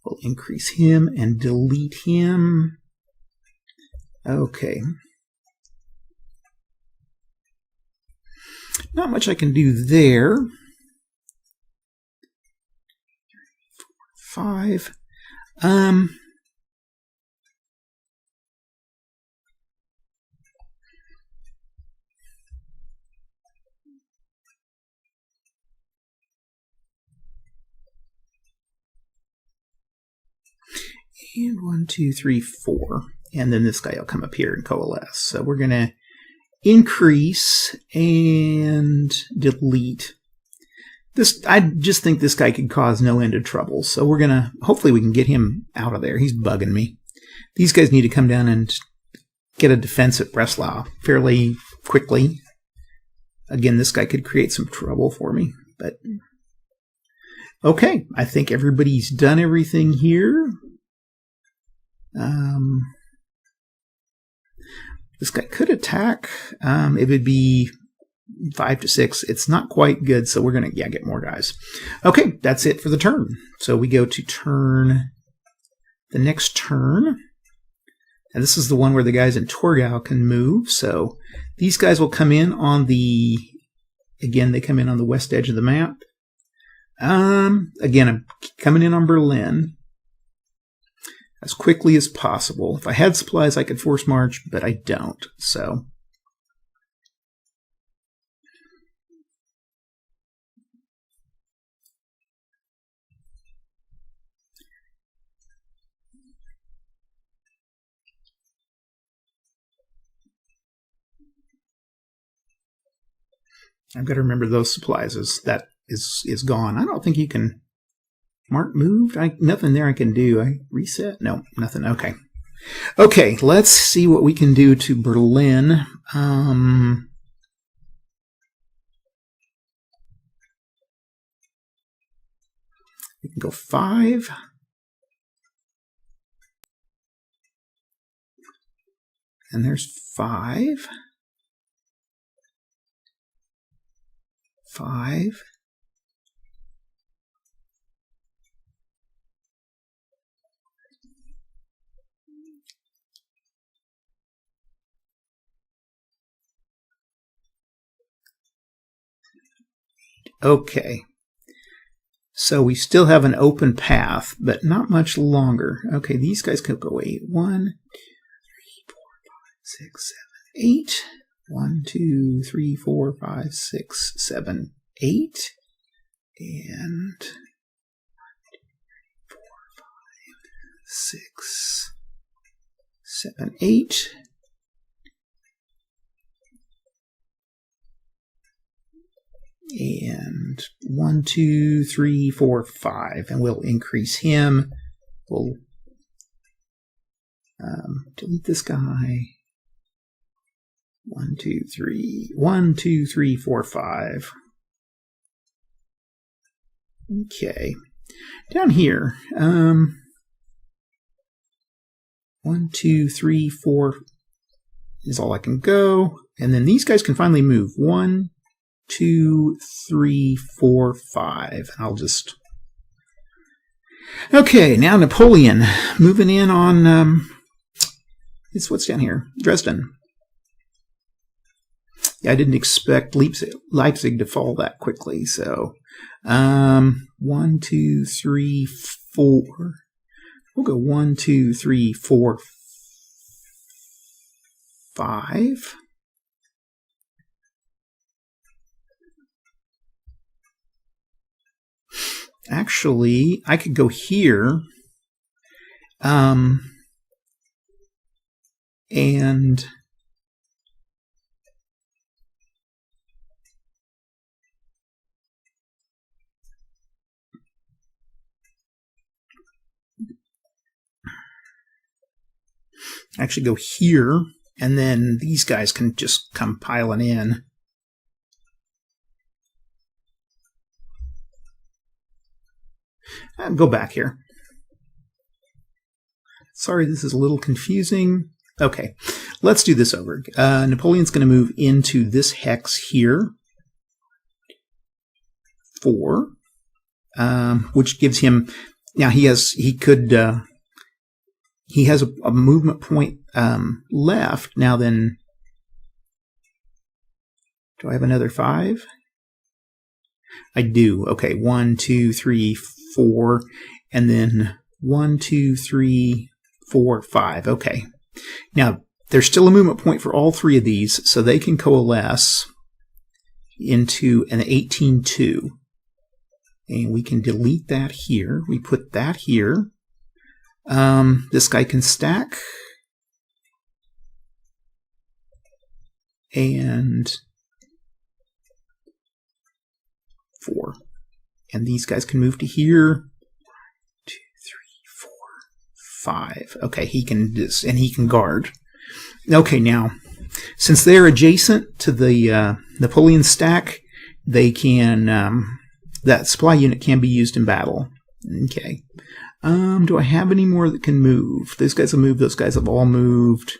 We'll increase him and delete him. Okay. Not much I can do there. 5. And 1, 2, 3, 4. And then this guy will come up here and coalesce. So we're going to increase and delete. This, I just think this guy could cause no end of trouble. So we're going to, hopefully we can get him out of there. He's bugging me. These guys need to come down and get a defense at Breslau fairly quickly. Again, this guy could create some trouble for me. But okay, I think everybody's done everything here. This guy could attack. It would be 5 to 6. It's not quite good, so we're going to get more guys. Okay, that's it for the turn. So we go to the next turn. And this is the one where the guys in Torgau can move. So these guys will come in on the, again, they come in on the west edge of the map. Again, I'm coming in on Berlin as quickly as possible. If I had supplies, I could force march, but I don't. So I've got to remember those supplies is gone. I don't think you can mark moved. Nothing there I can do. I reset? No, nothing. Okay. Okay, let's see what we can do to Berlin. We can go 5. And there's 5. 5. Okay. So we still have an open path, but not much longer. Okay, these guys could go 8. 1, 2, 3, 4, 5, 6, 7, 8. 1, 2, 3, 4, 5, 6, 7, 8. And 1, 2, 3, 4, 5, 6, 7, 8. And 1, 2, 3, 4, 5. And we'll increase him. We'll delete this guy. 1, 2, 3. 1, 2, 3, 4, 5. Okay. Down here. 1, 2, 3, 4 is all I can go. And then these guys can finally move. 1, 2, 3, 4, 5. And I'll just... Okay, now Napoleon. Moving in on... it's what's down here? Dresden. Yeah, I didn't expect Leipzig to fall that quickly. So, 1, 2, 3, 4. We'll go 1, 2, 3, 4, 5. Actually, I could go here. And actually go here, and then these guys can just come piling in. Go back here. Sorry, this is a little confusing. Okay, let's do this over. Napoleon's going to move into this hex here. 4. Which gives him... Now, he has a movement point left. Now then, do I have another 5? I do. Okay, 1, 2, 3, 4, and then 1, 2, 3, 4, 5. Okay. Now, there's still a movement point for all 3 of these, so they can coalesce into an 18-2. And we can delete that here. We put that here. This guy can stack. And 4. And these guys can move to here. 1, 2, 3, 4, 5. Okay, he can and he can guard. Okay, now, since they're adjacent to the Napoleon stack, they can that supply unit can be used in battle. Okay. Do I have any more that can move? Those guys have moved. Those guys have all moved.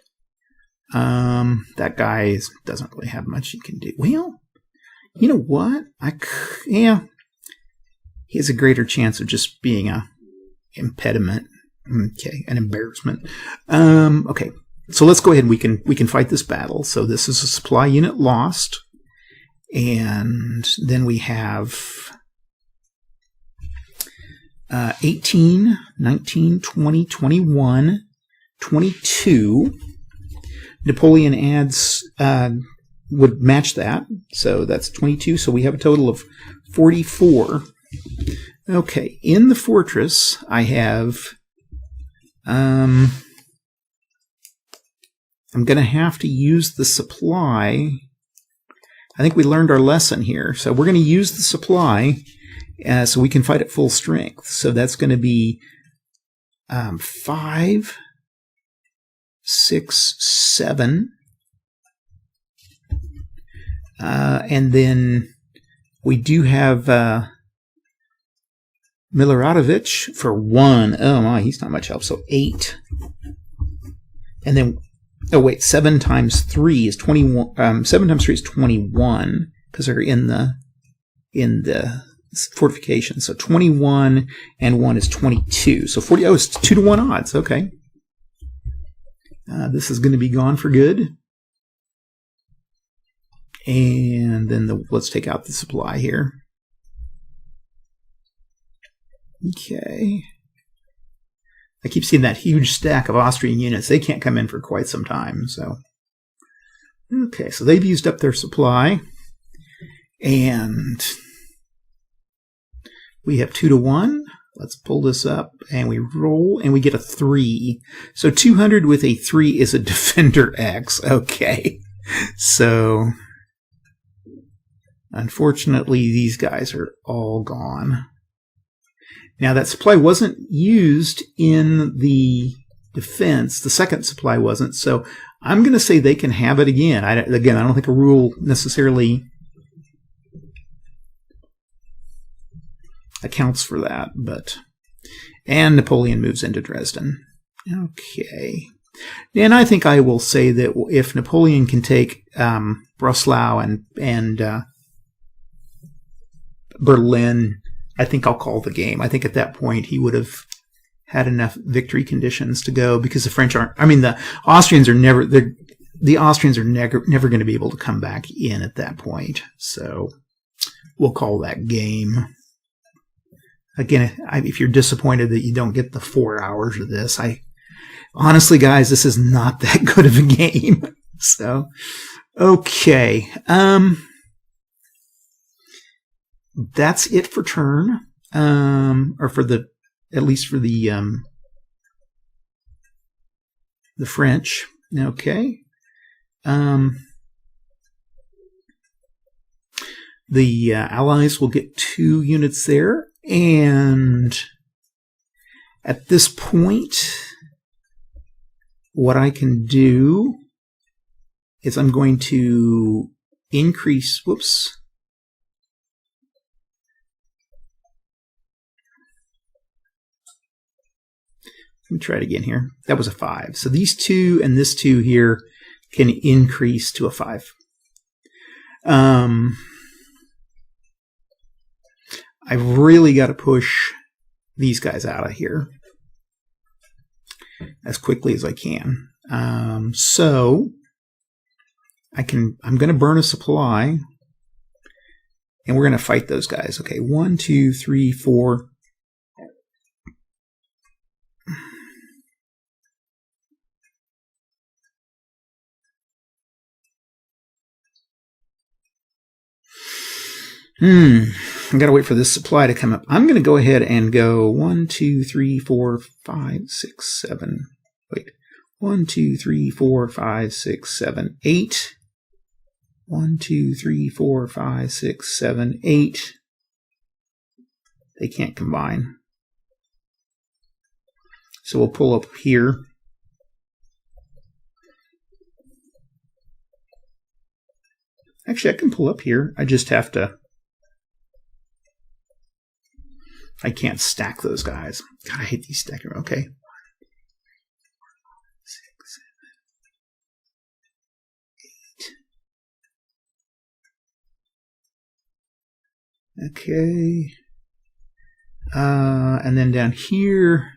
That guy doesn't really have much he can do. Well, you know what? Yeah. He has a greater chance of just being a impediment. Okay, an embarrassment. Okay, so let's go ahead. We can fight this battle. So this is a supply unit lost, and then we have 18, 19, 20, 21, 22. Napoleon adds, would match that. So that's 22. So we have a total of 44. Okay, in the fortress, I have, I'm going to have to use the supply. I think we learned our lesson here. So we're going to use the supply so we can fight at full strength. So that's going to be 5, 6, 7. And then we do have Miloradovich for 1. Oh my, he's not much help. So 8. And then, oh wait, 7 times 3 is 21. 7 times 3 is 21 because they're in the fortification. So 21 and 1 is 22. So 40. Oh, it's 2 to 1 odds. Okay. This is going to be gone for good. And then let's take out the supply here. Okay. I keep seeing that huge stack of Austrian units. They can't come in for quite some time. So, okay, so they've used up their supply. And we have 2 to 1. Let's pull this up and we roll and we get a 3. So 200 with a 3 is a Defender X. Okay. So unfortunately, these guys are all gone. Now, that supply wasn't used in the defense. The second supply wasn't. So I'm going to say they can have it again. I don't think a rule necessarily accounts for that. And Napoleon moves into Dresden. Okay. And I think I will say that if Napoleon can take Breslau and Berlin, I think I'll call the game. I think at that point he would have had enough victory conditions to go because the French aren't. I mean, the Austrians are never. The Austrians are never going to be able to come back in at that point. So we'll call that game. Again, if you're disappointed that you don't get the 4 hours of this, honestly, guys, this is not that good of a game. So, okay. That's it for turn, or for at least for the French. Okay. The Allies will get 2 units there, and at this point, what I can do is I'm going to increase. Whoops. Let me try it again here. That was a 5. So these 2 and this 2 here can increase to a 5. I've really got to push these guys out of here as quickly as I can. So I'm going to burn a supply, and we're going to fight those guys. Okay, 1, 2, 3, 4. I gotta wait for this supply to come up. I'm gonna go ahead and go 1, 2, 3, 4, 5, 6, 7. Wait. 1, 2, 3, 4, 5, 6, 7, 8. 1, 2, 3, 4, 5, 6, 7, 8. They can't combine. So we'll pull up here. Actually, I can pull up here. I just have to. I can't stack those guys. God, I hate these stacker. Okay. 6, 7, 8. Okay. And then down here.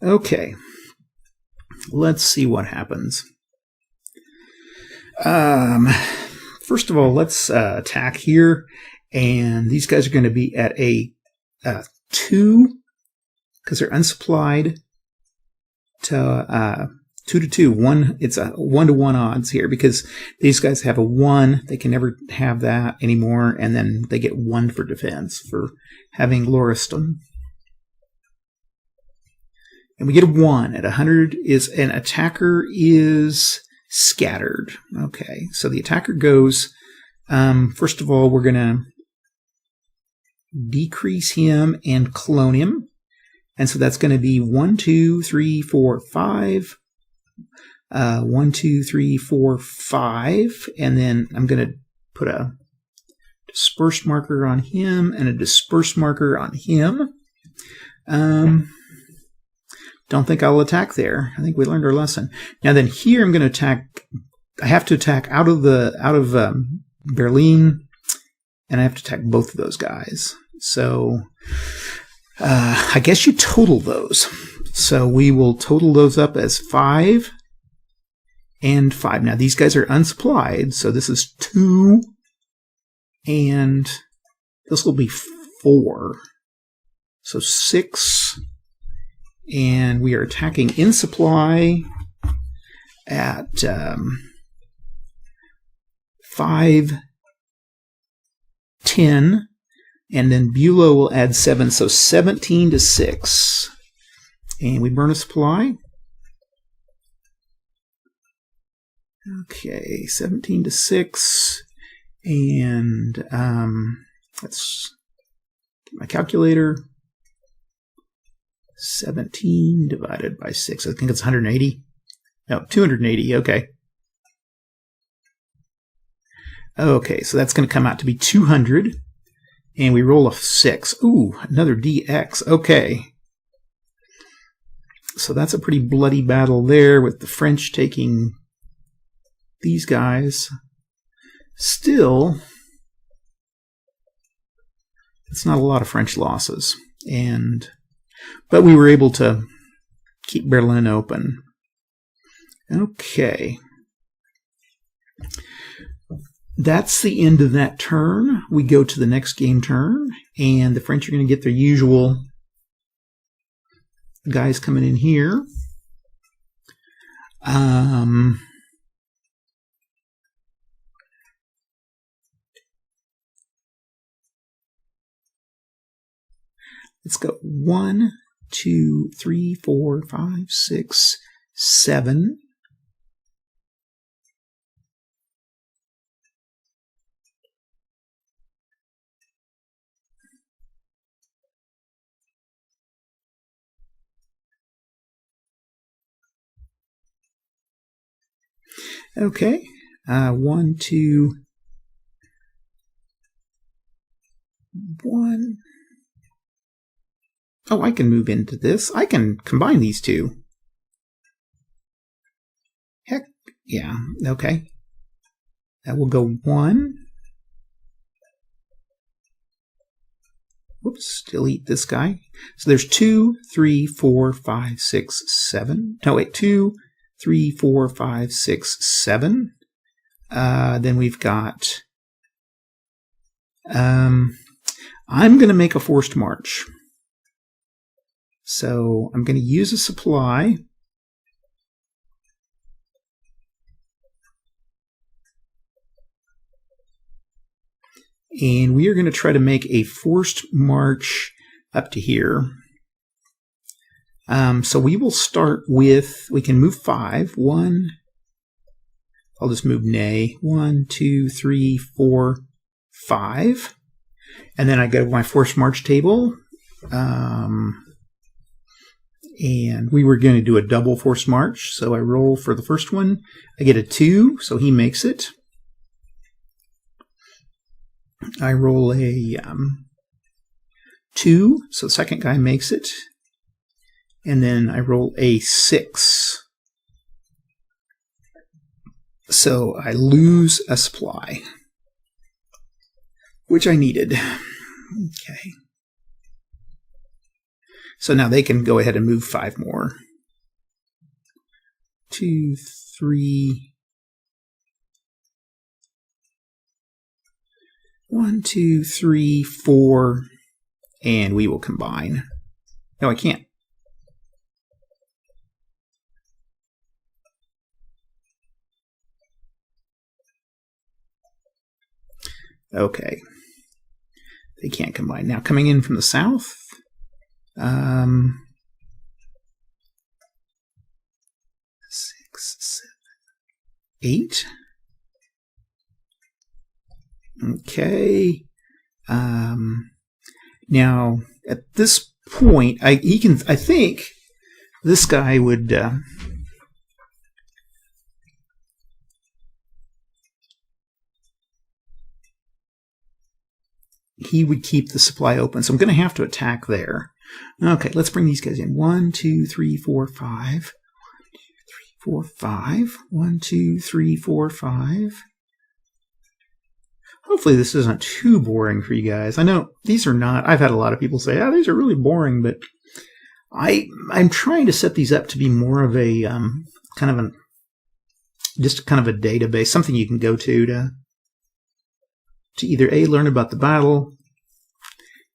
Okay. Let's see what happens. First of all, let's attack here. And these guys are going to be at a 2, because they're unsupplied, to 2 to 2. It's a 1 to 1 odds here, because these guys have a 1. They can never have that anymore. And then they get 1 for defense for having Lauriston. And we get a 1 at 100 is an attacker is scattered. Okay, so the attacker goes, first of all, we're going to decrease him and clone him. And so that's going to be 1, 2, 3, 4, 5. 1, 2, 3, 4, 5. And then I'm going to put a dispersed marker on him and a dispersed marker on him. Don't think I'll attack there. I think we learned our lesson. Now then here I'm going to attack. I have to attack out of Berlin, and I have to attack both of those guys. So I guess you total those. So we will total those up as 5 and 5. Now these guys are unsupplied, so this is 2, and this will be 4. So 6. And we are attacking in supply at 5, 10, and then Bulow will add 7, so 17 to 6. And we burn a supply. Okay, 17 to 6, and let's get my calculator. 17 divided by 6. I think it's 180. No, 280. Okay. Okay, so that's going to come out to be 200. And we roll a 6. Ooh, another DX. Okay. So that's a pretty bloody battle there with the French taking these guys. Still, it's not a lot of French losses. But we were able to keep Berlin open. Okay. That's the end of that turn. We go to the next game turn, and the French are going to get their usual guys coming in here. Let's go 1, 2, 3, 4, 5, 6, 7. Okay, 1, 2, 1. Oh, I can move into this. I can combine these two. Heck, yeah, okay. That will go 1. Whoops, delete this guy. So there's 2, 3, 4, 5, 6, 7. No, wait, 2, 3, 4, 5, 6, 7. Then we've got... I'm going to make a forced march. So I'm going to use a supply. And we are going to try to make a forced march up to here. So we will start with, we can move 5. 1, I'll just move nay. 1, 2, 3, 4, 5. And then I go to my forced march table. And we were going to do a double forced march. So I roll for the first one. I get a 2, so he makes it. I roll a 2, so the second guy makes it. And then I roll a 6. So I lose a supply, which I needed. Okay. So now they can go ahead and move 5 more. 2, 3. 1, 2, 3, 4. And we will combine. No, I can't. Okay. They can't combine. Now, coming in from the south. 6, 7, 8. Okay. Now, at this point, I think this guy would. He would keep the supply open, so I'm going to have to attack there. Okay, let's bring these guys in. 1, 2, 3, 4, 5. 1, 2, 3, 4, 5. 1, 2, 3, 4, 5. Hopefully this isn't too boring for you guys. I know these are not. I've had a lot of people say, these are really boring, but I'm trying to set these up to be more of a just kind of a database, something you can go to either A, learn about the battle,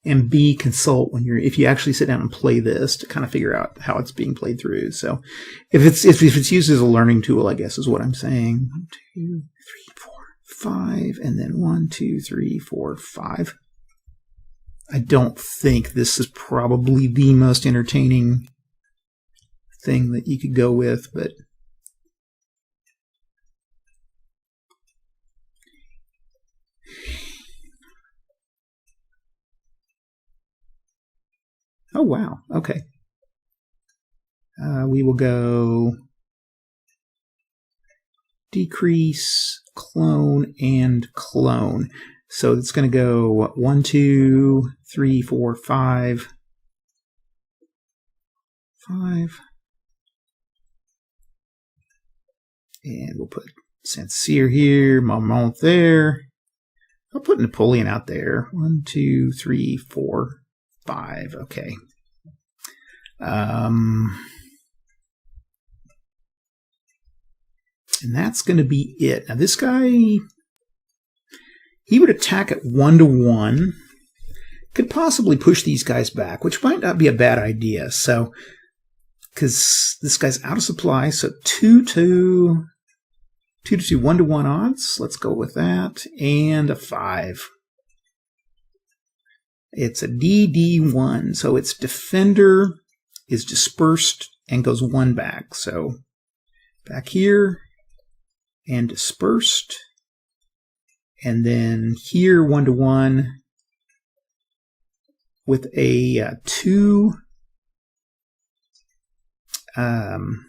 and B, consult if you actually sit down and play this to kind of figure out how it's being played through. So if it's used as a learning tool, I guess is what I'm saying. 1, 2, 3, 4, 5, and then 1, 2, 3, 4, 5. I don't think this is probably the most entertaining thing that you could go with, but oh, wow. Okay. We will go decrease, clone, and clone. So it's going to go 1, 2, 3, 4, 5. 5. And we'll put Sincere here, Marmont there. I'll put Napoleon out there. 1, 2, 3, 4, 5. Okay. And that's going to be it. Now this guy, he would attack at 1 to 1. Could possibly push these guys back, which might not be a bad idea. So, because this guy's out of supply, so 2 to 2, 1 to 1 odds. Let's go with that, and a 5. It's a DD1, so its defender is dispersed and goes 1 back. So back here and dispersed, and then here 1 to 1 with a 2. The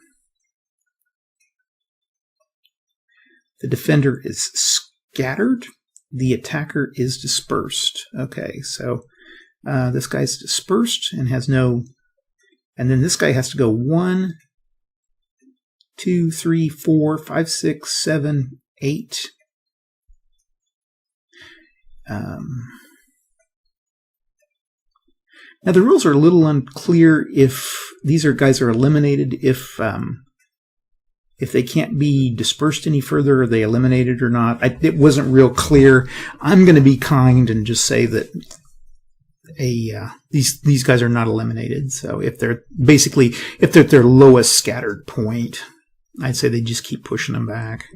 defender is scattered. The attacker is dispersed. Okay, so this guy's dispersed and has no. And then this guy has to go 1, 2, 3, 4, 5, 6, 7, 8. Now the rules are a little unclear if these guys are eliminated if they can't be dispersed any further, are they eliminated or not? It wasn't real clear. I'm going to be kind and just say that these guys are not eliminated. So if they're at their lowest scattered point, I'd say they just keep pushing them back.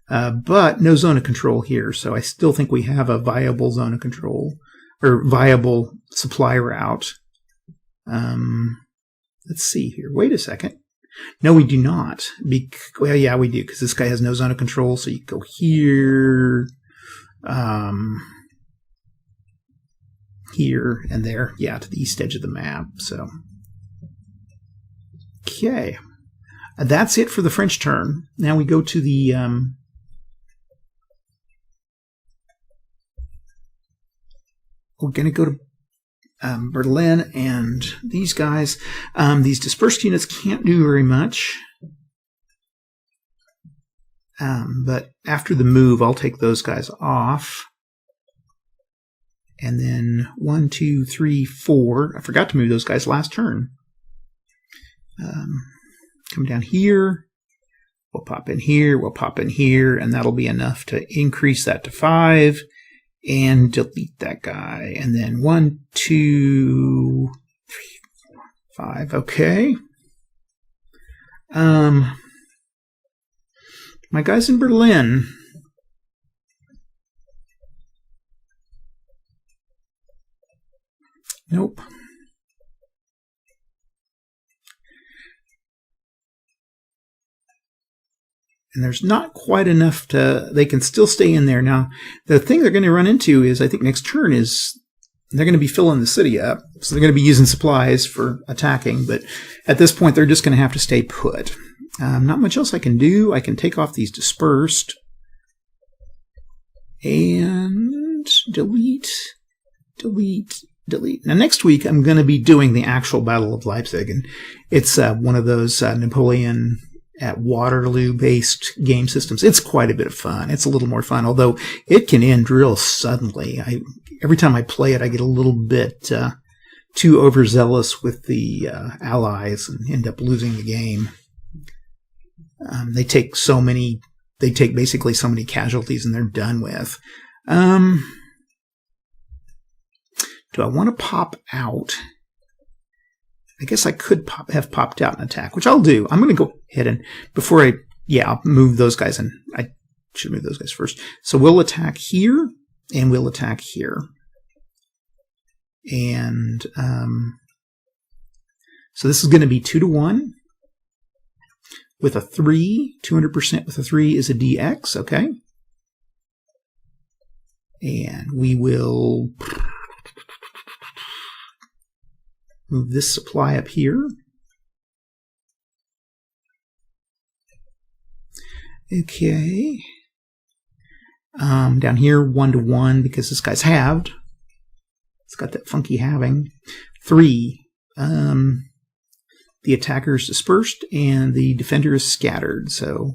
But no zone of control here, so I still think we have a viable zone of control or viable supply route. Let's see here. Wait a second. No, we do not. Well, yeah, we do, because this guy has no zone of control, so you go here, here, and there. Yeah, to the east edge of the map. So, okay. That's it for the French turn. Now we go to the... we're going to go to Berlin, and these guys, these dispersed units can't do very much. But after the move, I'll take those guys off. And then 1, 2, 3, 4. I forgot to move those guys last turn. Come down here. We'll pop in here. We'll pop in here. And that'll be enough to increase that to 5. And delete that guy. And then 1, 2, 3, 4, 5. Okay. My guys in Berlin. Nope. And there's not quite enough to, they can still stay in there. Now, the thing they're going to run into is, I think next turn is, they're going to be filling the city up. So they're going to be using supplies for attacking. But at this point, they're just going to have to stay put. Not much else I can do. I can take off these dispersed. And delete, delete, delete. Now, next week, I'm going to be doing the actual Battle of Leipzig. And it's one of those Napoleon at Waterloo-based game systems. It's quite a bit of fun. It's a little more fun, although it can end real suddenly. Every time I play it, I get a little bit too overzealous with the allies and end up losing the game. They take basically so many casualties and they're done with. Do I want to pop out? I guess I could have popped out an attack, which I'll do. I'm going to go ahead and I'll move those guys in. I should move those guys first. So we'll attack here and we'll attack here. And so this is going to be 2-to-1 with a 3. 200% with a 3 is a DX. Okay. And we will move this supply up here. Okay. Down here, 1-to-1 because this guy's halved. It's got that funky halving. 3. The attacker is dispersed and the defender is scattered. So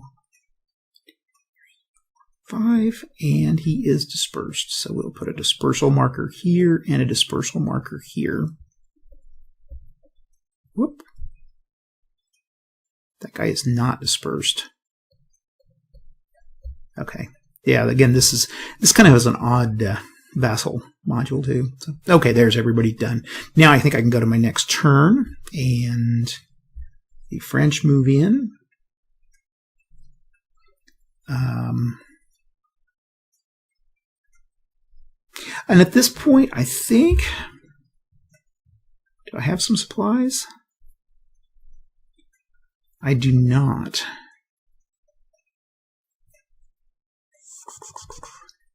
5, and he is dispersed. So we'll put a dispersal marker here and a dispersal marker here. Whoop. That guy is not dispersed. Okay. Yeah, again, this kind of has an odd Vassal module too. So, okay, there's everybody done. Now I think I can go to my next turn, and the French move in. And at this point, I think, do I have some supplies? I do not.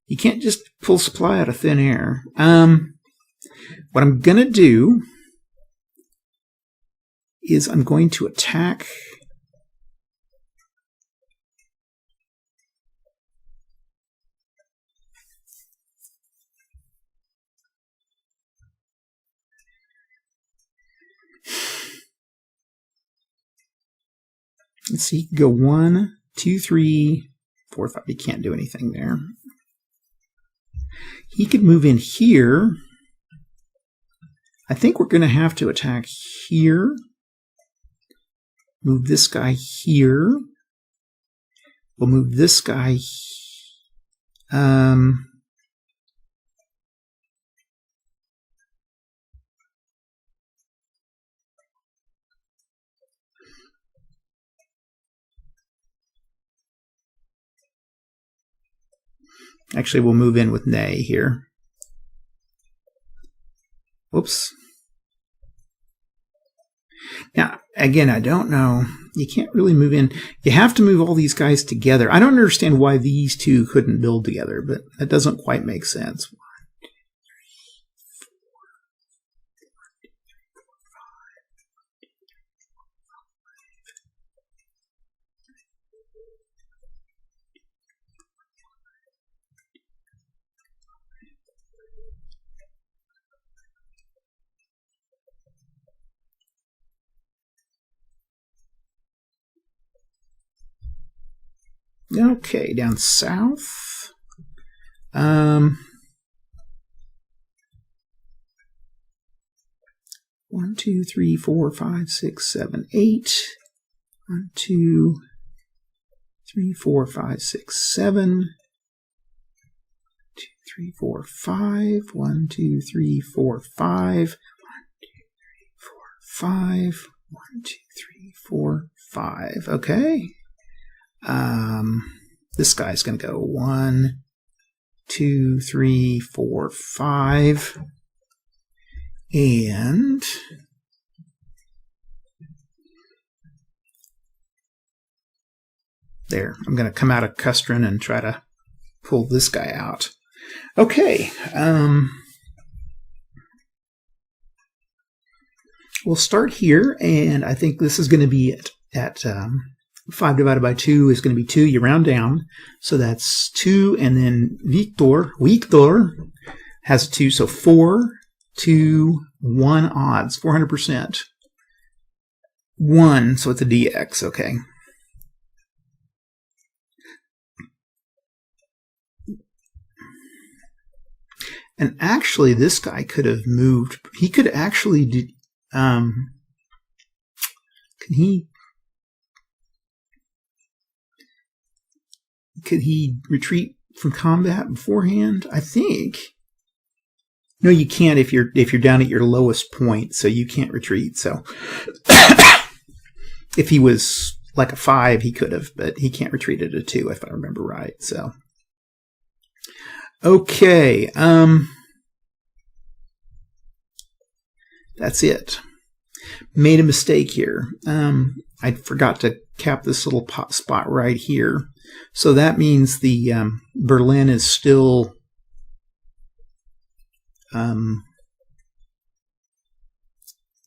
You can't just pull supply out of thin air. What I'm going to do is I'm going to attack let's see, go 1, 2, 3, 4, 5. He can't do anything there. He could move in here. I think we're going to have to attack here. Move this guy here. We'll move this guy. Actually, we'll move in with Nay here. Whoops. Now, again, I don't know. You can't really move in. You have to move all these guys together. I don't understand why these two couldn't build together, but that doesn't quite make sense. Okay, down south. 1, 2, 3, 4, 5, 6, 7, 8. 1, 2, 3, 4, 5, 6, 7. 2, 3, 4, 5. 1, 2, 3, 4, 5. 5. 1, 2, 3, 4, 5. Okay. This guy's going to go 1, 2, 3, 4, 5. And there. I'm going to come out of Custrin and try to pull this guy out. Okay. We'll start here, and I think this is going to be at 5 divided by 2 is going to be 2. You round down, so that's 2, and then Victor has 2, so 4, 2, 1 odds, 400%. 1, so it's a DX, okay. And actually, this guy could have moved. He could actually do. Could he retreat from combat beforehand? I think. No, you can't if you're down at your lowest point, so you can't retreat. So if he was like a 5, he could have, but he can't retreat at a 2, if I remember right. So okay, that's it. Made a mistake here. I forgot to cap this little spot right here. So that means the Berlin is still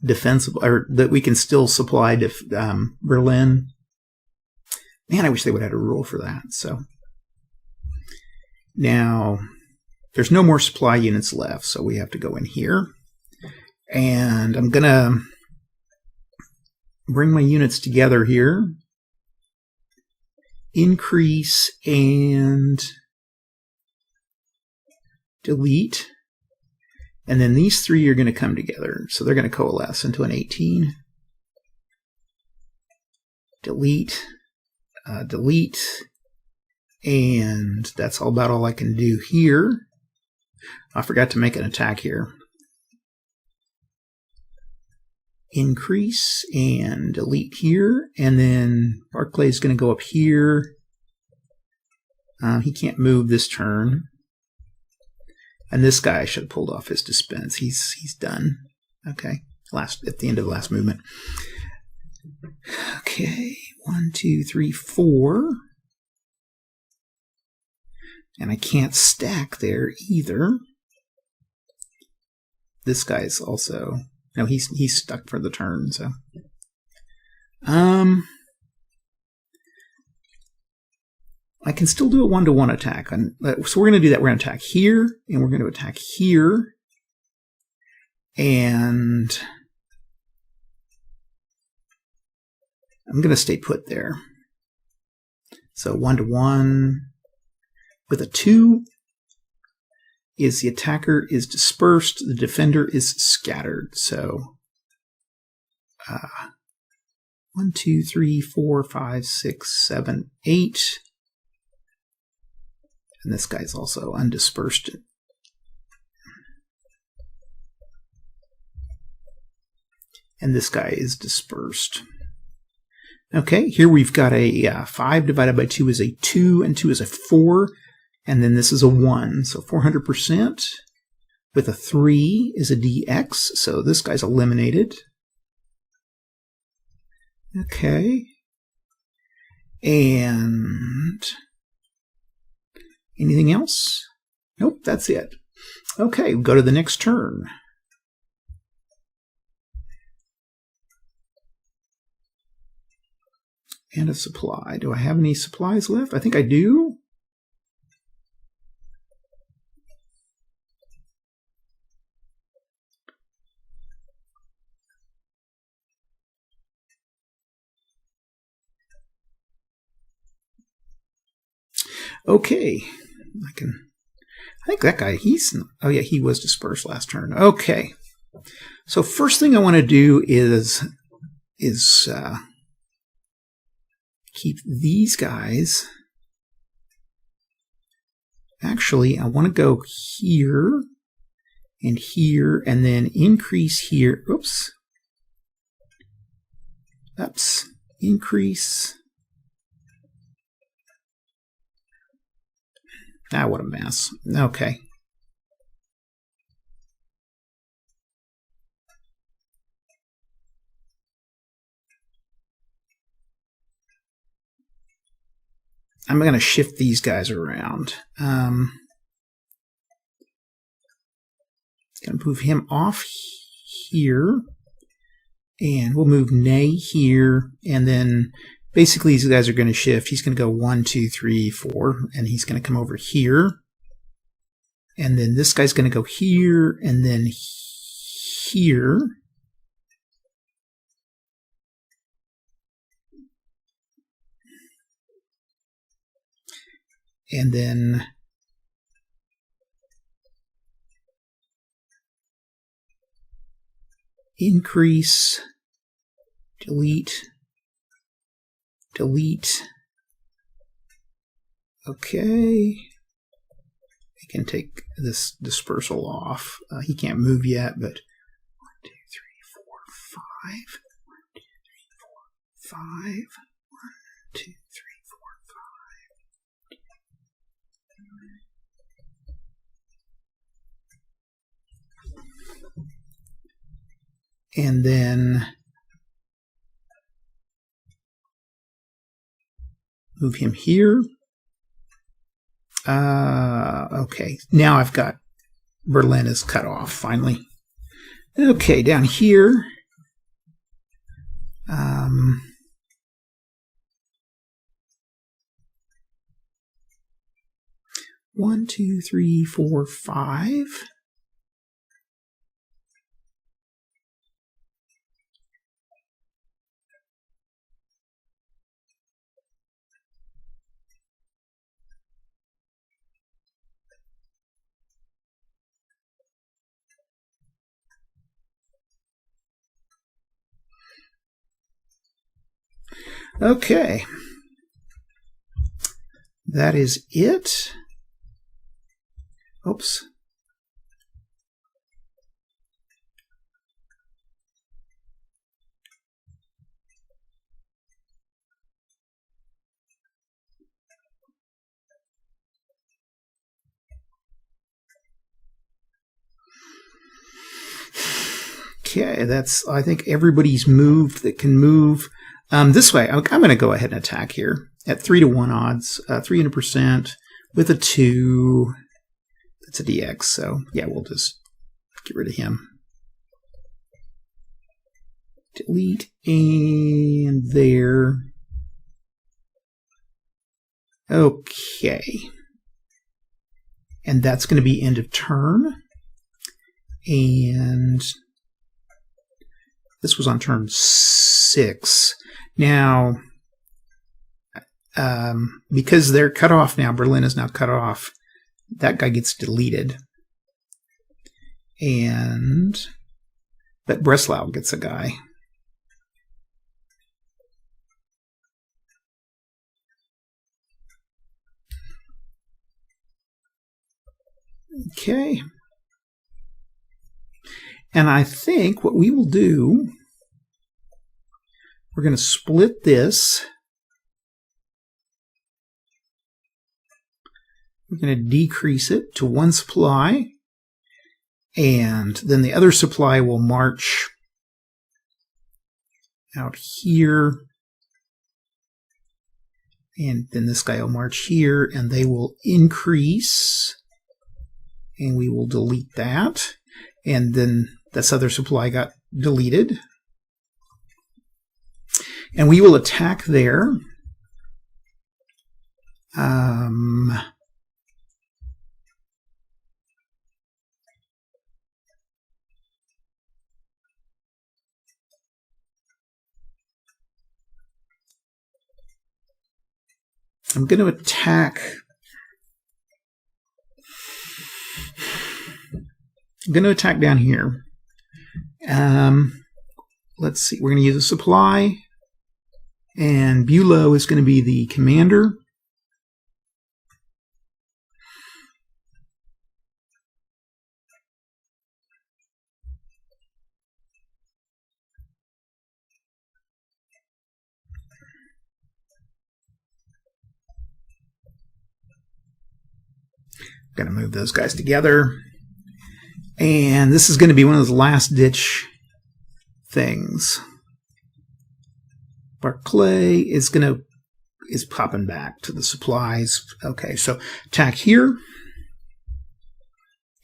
defensible, or that we can still supply Berlin. Man, I wish they would have had a rule for that. So now there's no more supply units left, so we have to go in here. And I'm going to bring my units together here. Increase and delete. And then these 3 are going to come together. So they're going to coalesce into an 18. Delete. Delete. And that's about all I can do here. I forgot to make an attack here. Increase and delete here, and then Barclay is going to go up here. He can't move this turn, and this guy should have pulled off his dispense. He's done. Okay, at the end of the last movement. Okay, 1, 2, 3, 4, and I can't stack there either. This guy's also. No, he's stuck for the turn, so. I can still do a 1-to-1 attack. So we're going to do that. We're going to attack here, and we're going to attack here. And I'm going to stay put there. So 1-to-1 with a 2. Is the attacker is dispersed, the defender is scattered. So 1, 2, 3, 4, 5, 6, 7, 8. And this guy's also undispersed. And this guy is dispersed. Okay, here we've got a 5 divided by 2 is a 2, and 2 is a 4. And then this is a 1, so 400%. With a 3 is a DX, so this guy's eliminated. Okay. And anything else? Nope, that's it. Okay, we'll go to the next turn. And a supply. Do I have any supplies left? I think I do. Okay, I think that guy, oh yeah, he was dispersed last turn. Okay, So first thing I want to do is keep these guys. Actually, I want to go here and then increase here. Oops. Oops. Increase. Ah, what a mess. Okay. I'm going to shift these guys around. Going to move him off here, and we'll move Nay here, and then basically these guys are going to shift. He's going to go 1, 2, 3, 4, and he's going to come over here, and then this guy's going to go here, and then here. And then increase, delete, delete. Okay. I can take this dispersal off. He can't move yet, but 1, 2, 3, 4, 5. 1, 2, 3, 4, 5. 1, 2, 3, 4, 5. And then move him here. Okay, now I've got Berlin is cut off finally. Okay, down here. 1, 2, 3, 4, 5. Okay, that is it. Oops. Okay, that's, I think everybody's moved that can move. This way, I'm going to go ahead and attack here at 3 to 1 odds, 300% with a 2. That's a DX, so yeah, we'll just get rid of him. Delete, and there. Okay. And that's going to be end of turn. And this was on turn 6. Now, because they're cut off now, Berlin is now cut off, that guy gets deleted. But Breslau gets a guy. Okay. And I think what we will do, we're going to split this. We're going to decrease it to 1 supply. And then the other supply will march out here. And then this guy will march here, and they will increase. And we will delete that. And then this other supply got deleted. And we will attack there. I'm going to attack. I'm going to attack down here. Let's see. We're going to use a supply, and Bulow is going to be the commander. Going to move those guys together. And this is going to be one of those last-ditch things. Barclay is popping back to the supplies. Okay, so attack here.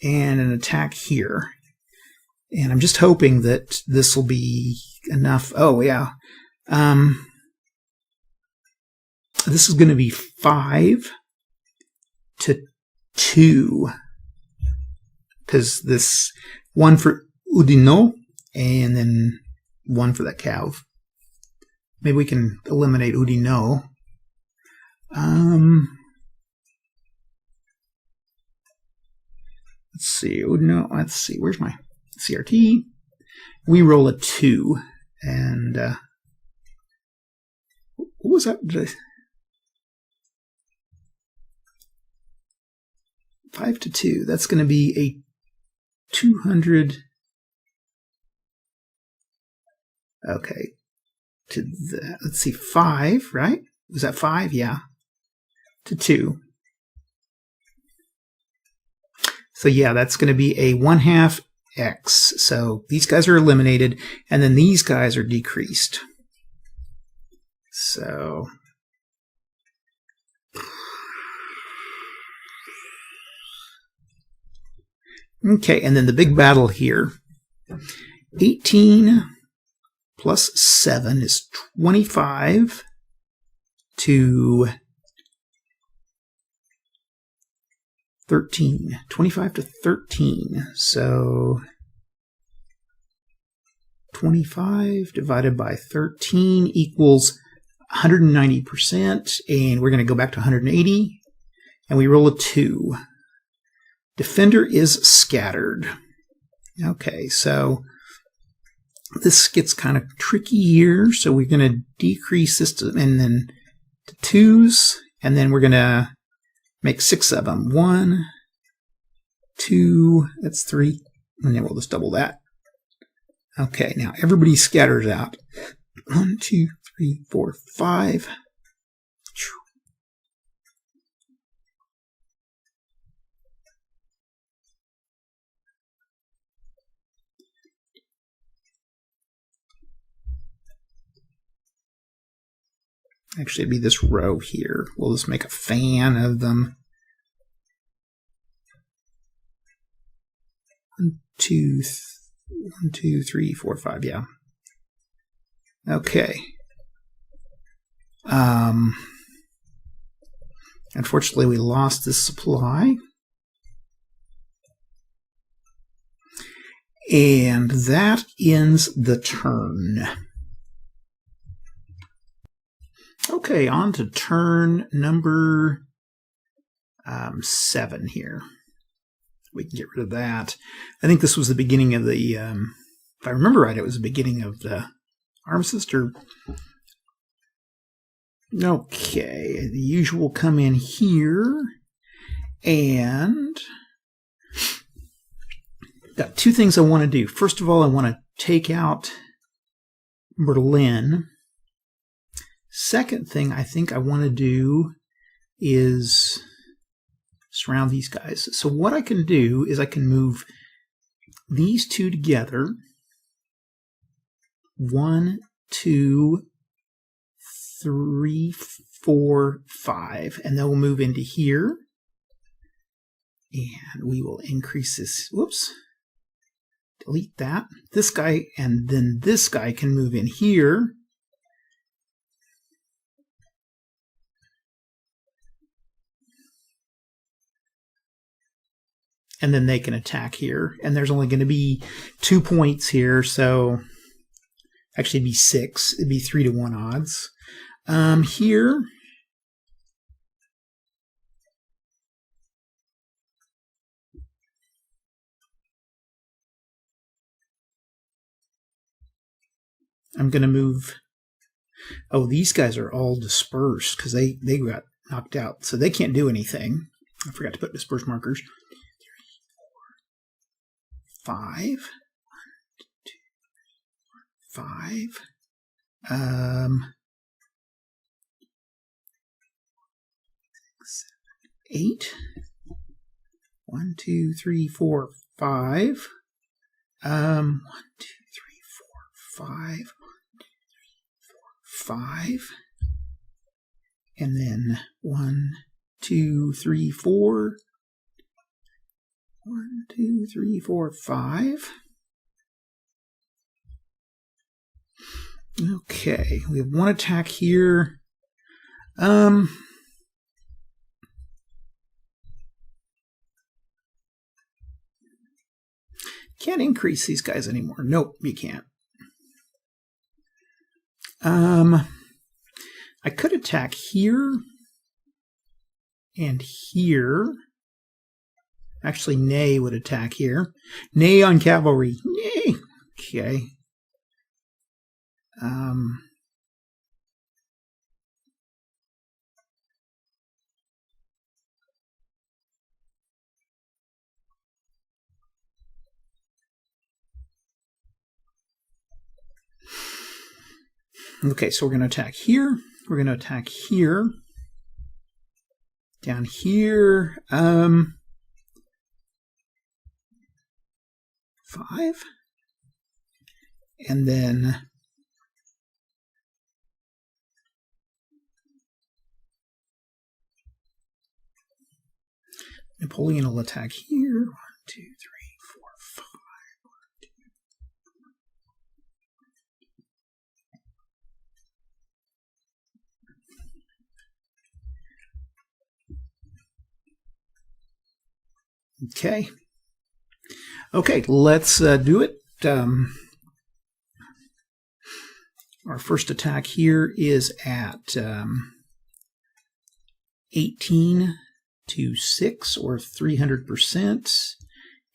And an attack here. And I'm just hoping that this will be enough. Oh, yeah. This is going to be 5 to 2. Because this 1 for Oudinot, and then 1 for that cav. Maybe we can eliminate Oudinot. Let's see. Oudinot. Let's see. Where's my CRT? We roll a 2. And what was that? 5 to 2. That's going to be a 200. Okay. To the, let's see, 5, right? Was that 5? Yeah. To 2. So yeah, that's going to be a 1/2 X. So these guys are eliminated, and then these guys are decreased. So okay, and then the big battle here. 18 plus 7 is 25 to 13. 25 to 13. So 25 divided by 13 equals 190%. And we're going to go back to 180. And we roll a 2. Defender is scattered. Okay, so this gets kind of tricky here. So we're going to decrease this to, and then to 2s. And then we're going to make 6 of them. 1, 2, that's 3. And then we'll just double that. Okay, now everybody scatters out. 1, 2, 3, 4, 5. Actually, it'd be this row here. We'll just make a fan of them. 1, 2, 3, 4, 5. Yeah. Okay. Unfortunately, we lost this supply. And that ends the turn. Okay, on to turn number 7 here. We can get rid of that. I think this was the beginning of the, if I remember right, it was the beginning of the armistice. Okay, the usual come in here, and got 2 things I want to do. First of all, I want to take out Berlin. Second thing I think I want to do is surround these guys. So what I can do is I can move these 2 together. 1, 2, 3, 4, 5. And then we'll move into here. And we will increase this. Whoops. Delete that. This guy, and then this guy can move in here. And then they can attack here. And there's only going to be 2 points here, so actually it'd be 6. It'd be 3 to 1 odds. Here, I'm going to move. Oh, these guys are all dispersed because they got knocked out, so they can't do anything. I forgot to put dispersed markers. 5. 5. 8. 1, 2, 3, 4, 5. 1, 2, 3, 4, 5. 5. And then 1, 2, 3, 4. 1, 2, 3, 4, 5. Okay, we have one attack here. Can't increase these guys anymore. Nope, you can't. I could attack here and here. Actually, Nay would attack here. Nay on cavalry. Nay. Okay. Okay, so we're going to attack here. We're going to attack here. Down here. 5. And then Napoleon will attack here. 1, 2, 3, 4, 5. 1, 2. Okay. Okay, let's do it. Our first attack here is at 18 to 6, or 300%.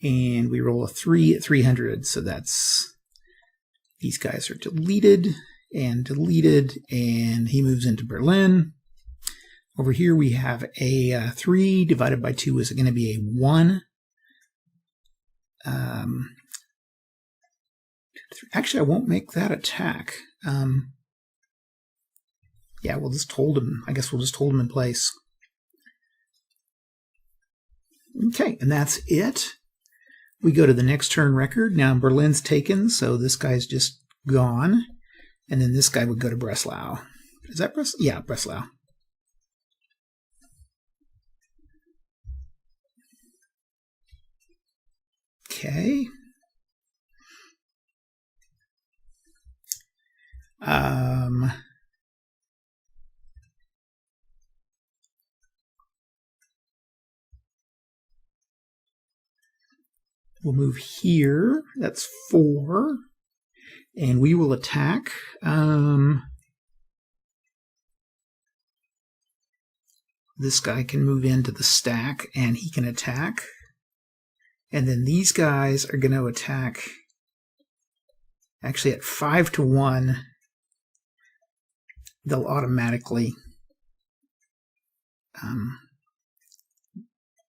And we roll a 3 at 300, so that's... These guys are deleted, and he moves into Berlin. Over here we have a 3 divided by 2 is going to be a 1. Actually, I won't make that attack. Yeah, we'll just hold him. I guess we'll just hold him in place. Okay, and that's it. We go to the next turn record. Now Berlin's taken, so this guy's just gone. And then this guy would go to Breslau. Is that Breslau? Yeah, Breslau. Okay. We'll move here. That's 4. And we will attack. This guy can move into the stack and he can attack. And then these guys are going to attack. Actually, at 5 to 1, they'll automatically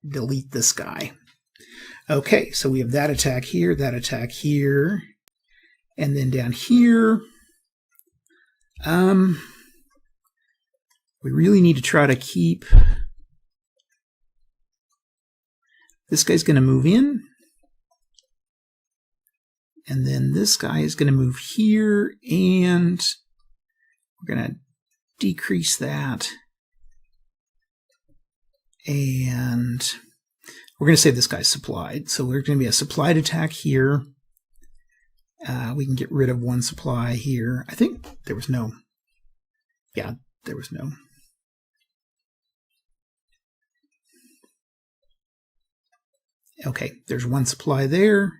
delete this guy. Okay, so we have that attack here, and then down here, we really need to try to keep... This guy's going to move in, and then this guy is going to move here, and we're going to decrease that, and we're going to say this guy's supplied. So we're going to be a supplied attack here. We can get rid of 1 supply here. I think there was no... Yeah, there was no... Okay, there's 1 supply there.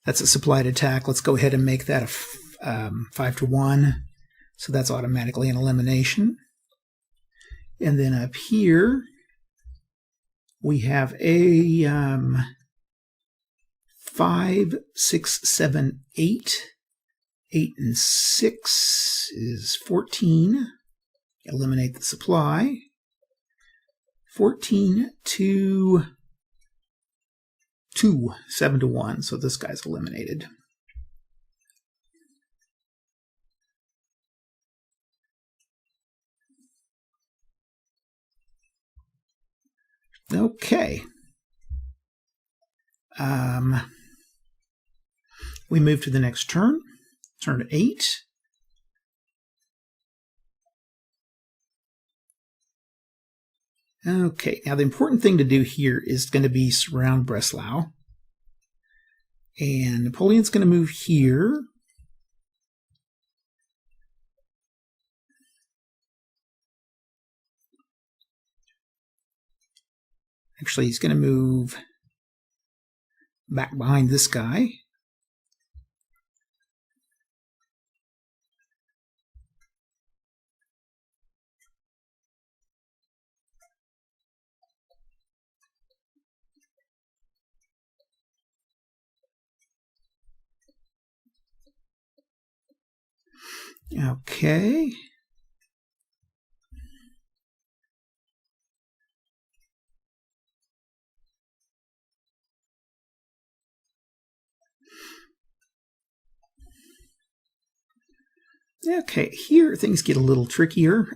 That's a supplied attack. Let's go ahead and make that a 5 to 1. So that's automatically an elimination. And then up here, we have a 5, 6, 7, 8. 8 and 6 is 14. Eliminate the supply. 14 to 2, 7 to 1. So this guy's eliminated. Okay. We move to the next turn. Turn 8. Okay, now the important thing to do here is going to be surround Breslau. And Napoleon's going to move here. Actually, he's going to move back behind this guy. Okay. Okay, here things get a little trickier.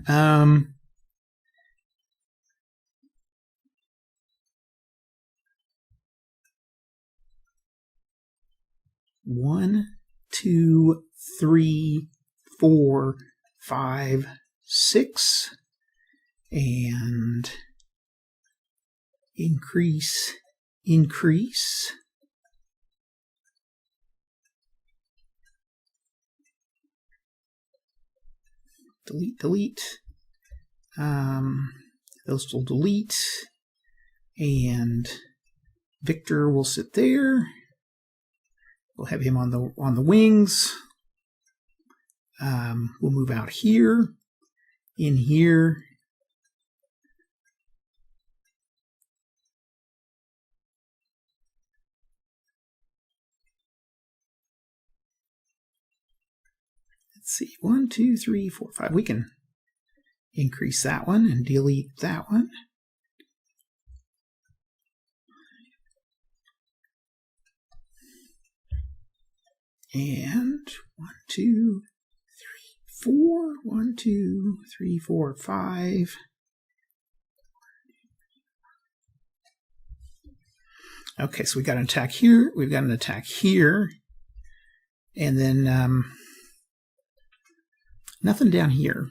One, 2, 3, 4, 5, 6, and increase. Delete. Those will delete, and Victor will sit there. We'll have him on the wings. We'll move out here, in here. Let's see, 1, 2, 3, 4, 5. We can increase that one and delete that one. And 1, 2, 3, 4. 1, 2, 3, 4, 5. Okay, so we got an attack here. We've got an attack here. And then nothing down here.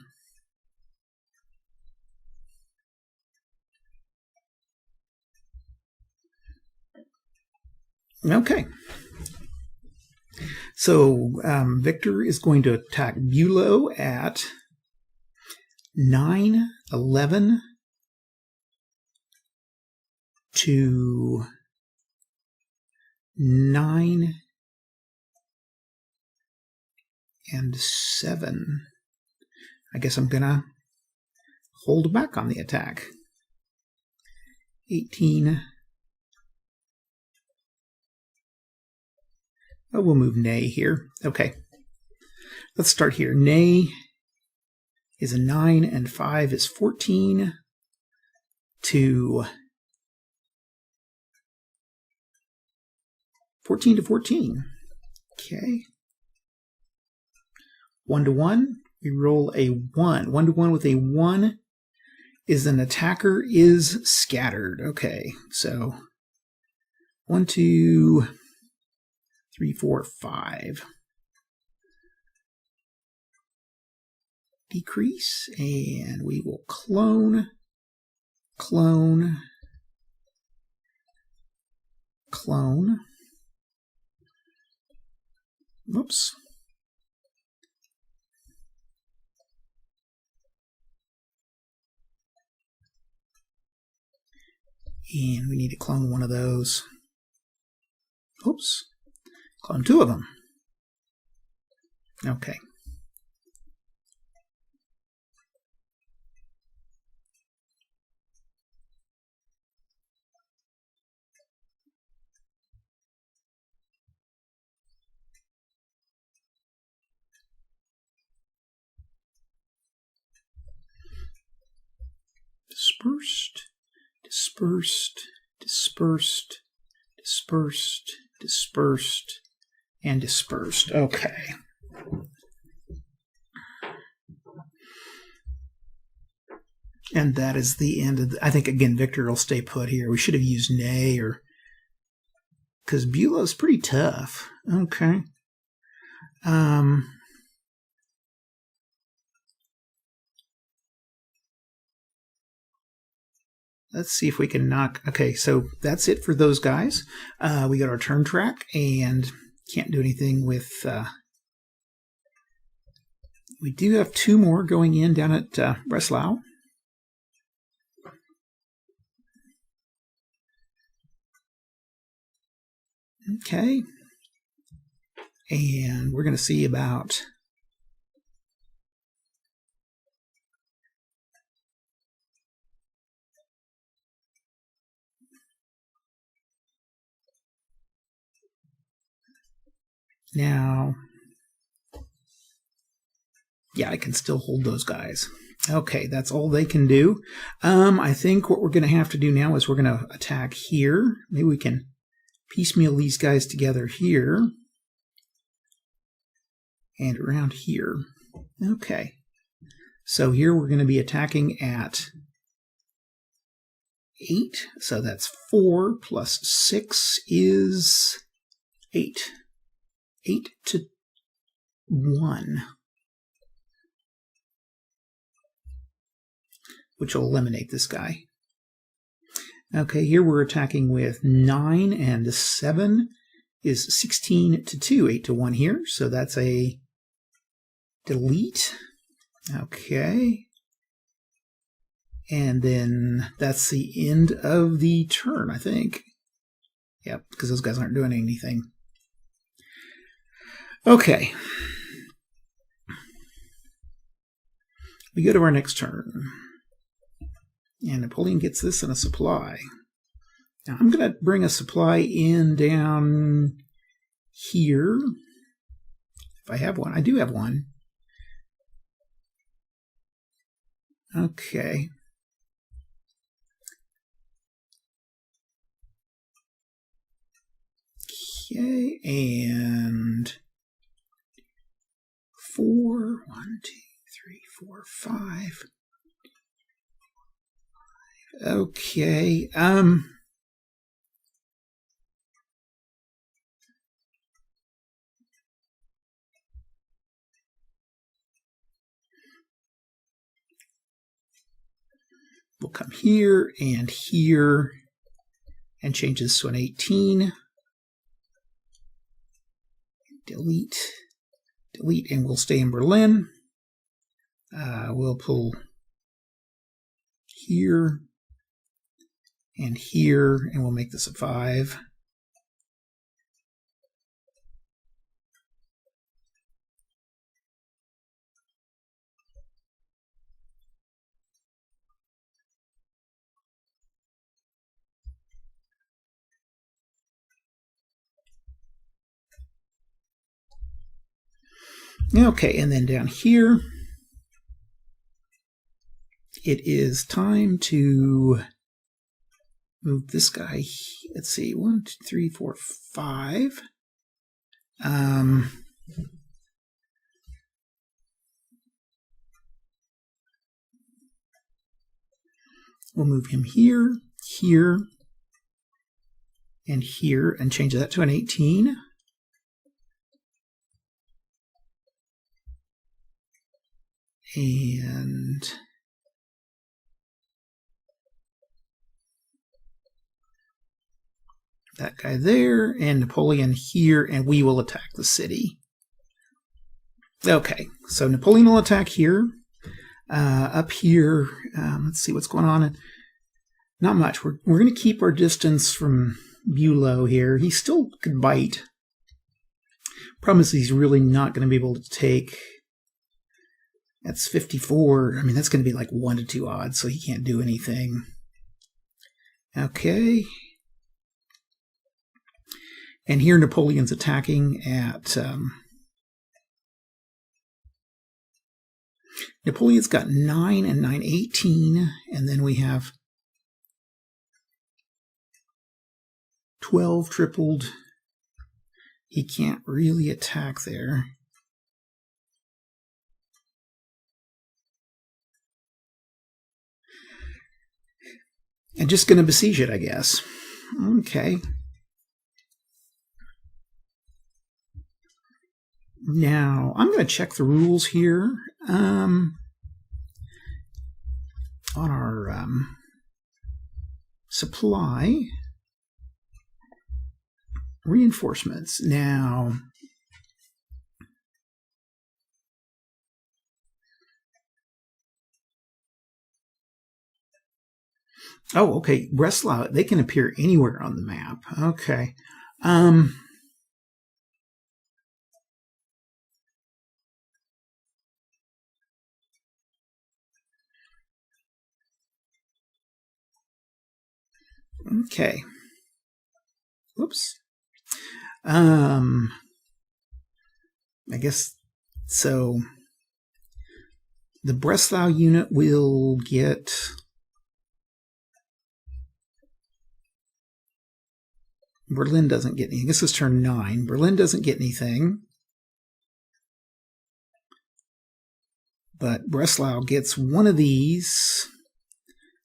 Okay. So Victor is going to attack Bülow at 9, 11 to 9 and 7. I guess I'm going to hold back on the attack. 18. Oh, we'll move Ney here. Okay. Let's start here. Ney is a 9 and 5 is 14 to 14. Okay. 1 to 1. We roll a 1. 1 to 1 with a 1 is an attacker is scattered. Okay. So 1, 2, 3, 4, 5. Decrease, and we will clone. Whoops. And we need to clone one of those. Oops. Clone 2 of them. Okay. dispersed, dispersed, dispersed, dispersed, dispersed, and dispersed. Okay. And that is the end of I think, again, Victor will stay put here. We should have used Ney, or because Bulow's pretty tough. Okay. Let's see if we can knock. Okay, so that's it for those guys. We got our turn track and can't do anything with. We do have 2 more going in down at Breslau. Okay. And we're going to see about now. Yeah, I can still hold those guys. Okay, that's all they can do. I think what we're going to have to do now is we're going to attack here. Maybe we can piecemeal these guys together here and around here. Okay, so here we're going to be attacking at 8. So that's 4 plus 6 is 8. 8 to 1. Which will eliminate this guy. Okay, here we're attacking with 9, and 7 is 16 to 2, 8 to 1 here. So that's a delete. Okay. And then that's the end of the turn, I think. Yep, because those guys aren't doing anything. Okay. We go to our next turn. And Napoleon gets this in a supply. Now I'm going to bring a supply in down here. If I have one. I do have one. Okay. Okay, and 4, 1, 2, 3, 4, 5. Okay, we'll come here and change this to an 18. Delete, delete, and we'll stay in Berlin. We'll pull here and here, and we'll make this a 5. Okay, and then down here, it is time to move this guy. Let's see, 1, 2, 3, 4, 5. We'll move him here, here, and here, and change that to an 18. And that guy there, and Napoleon here, and we will attack the city. Okay, so Napoleon will attack here. Up here, let's see what's going on. Not much. We're going to keep our distance from Bulow here. He still could bite. Problem is he's really not going to be able to take. That's 54. I mean, that's going to be like 1 to 2 odds, so he can't do anything. Okay. And here Napoleon's attacking at Napoleon's got 9 and 9, 18, and then we have 12 tripled. He can't really attack there. And just going to besiege it, I guess. Okay. Now, I'm going to check the rules here on our supply reinforcements. Now, oh, okay. Breslau, they can appear anywhere on the map. Okay. Okay. Whoops. I guess so. The Breslau unit will get Berlin doesn't get anything. This is turn 9. Berlin doesn't get anything. But Breslau gets one of these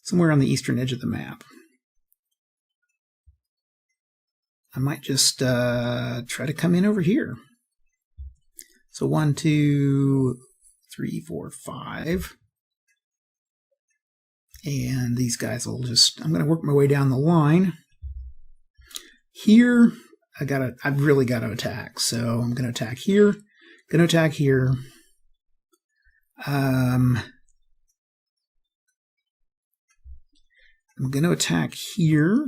somewhere on the eastern edge of the map. I might just try to come in over here. So 1, 2, 3, 4, 5. And these guys will just, I'm going to work my way down the line. Here, I've really got to attack. So I'm going to attack here, going to attack here. I'm going to attack here.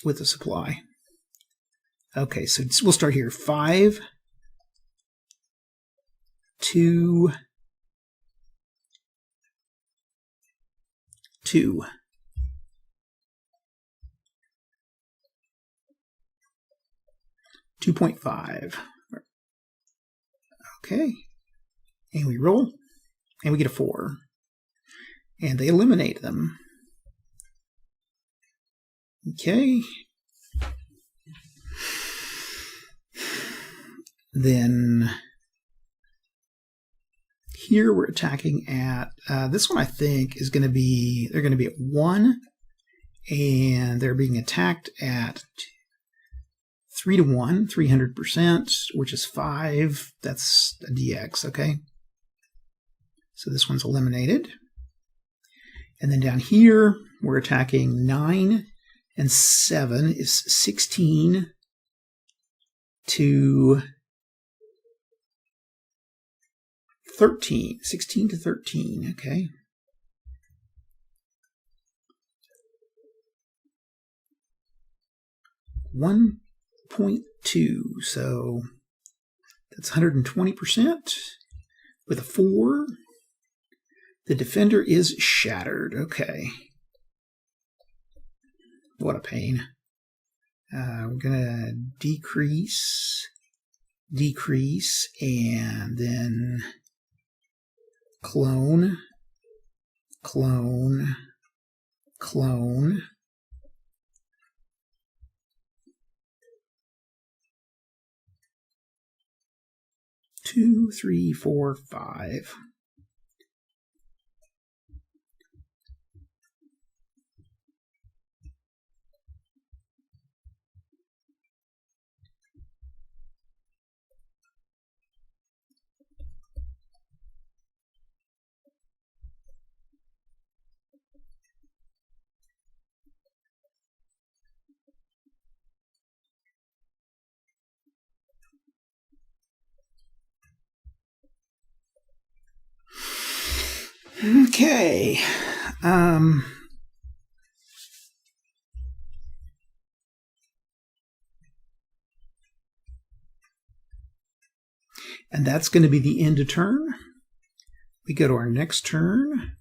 With a supply. Okay, so we'll start here. 5, 2, 2. $2.5. Okay. And we roll. And we get a 4. And they eliminate them. Okay. Then here we're attacking at this one. I think is going to be they're going to be at 1, and they're being attacked at 3 to 1, 300%, which is 5. That's a DX. Okay. So this one's eliminated, and then down here we're attacking 9. And 7 is 16 to 13. 16 to 13, okay. $1.2, so that's 120% with a 4. The defender is shattered, okay. What a pain. We're going to decrease, and then clone. 2, 3, 4, 5. Okay. And that's going to be the end of turn. We go to our next turn.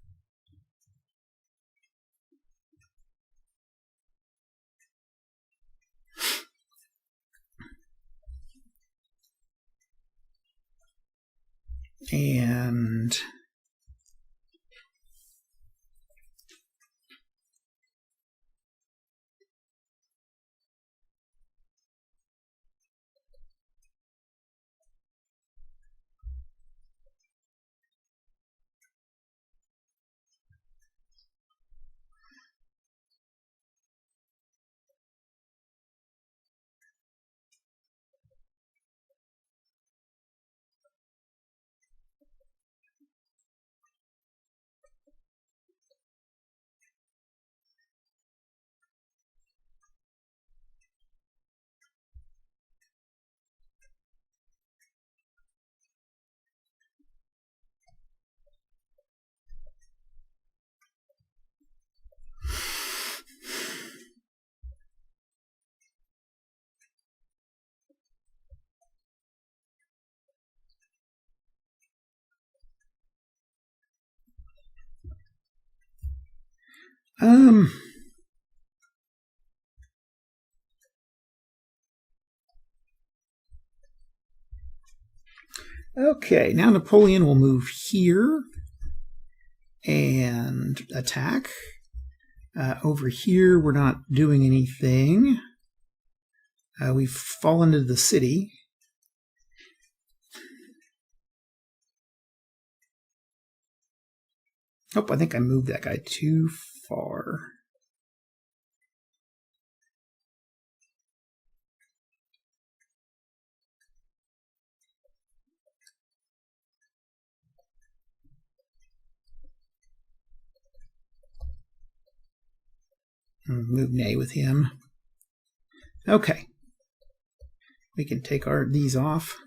And okay, now Napoleon will move here and attack. Over here, we're not doing anything. We've fallen into the city. Oh, I think I moved that guy too far. Move nay with him. Okay. We can take these off.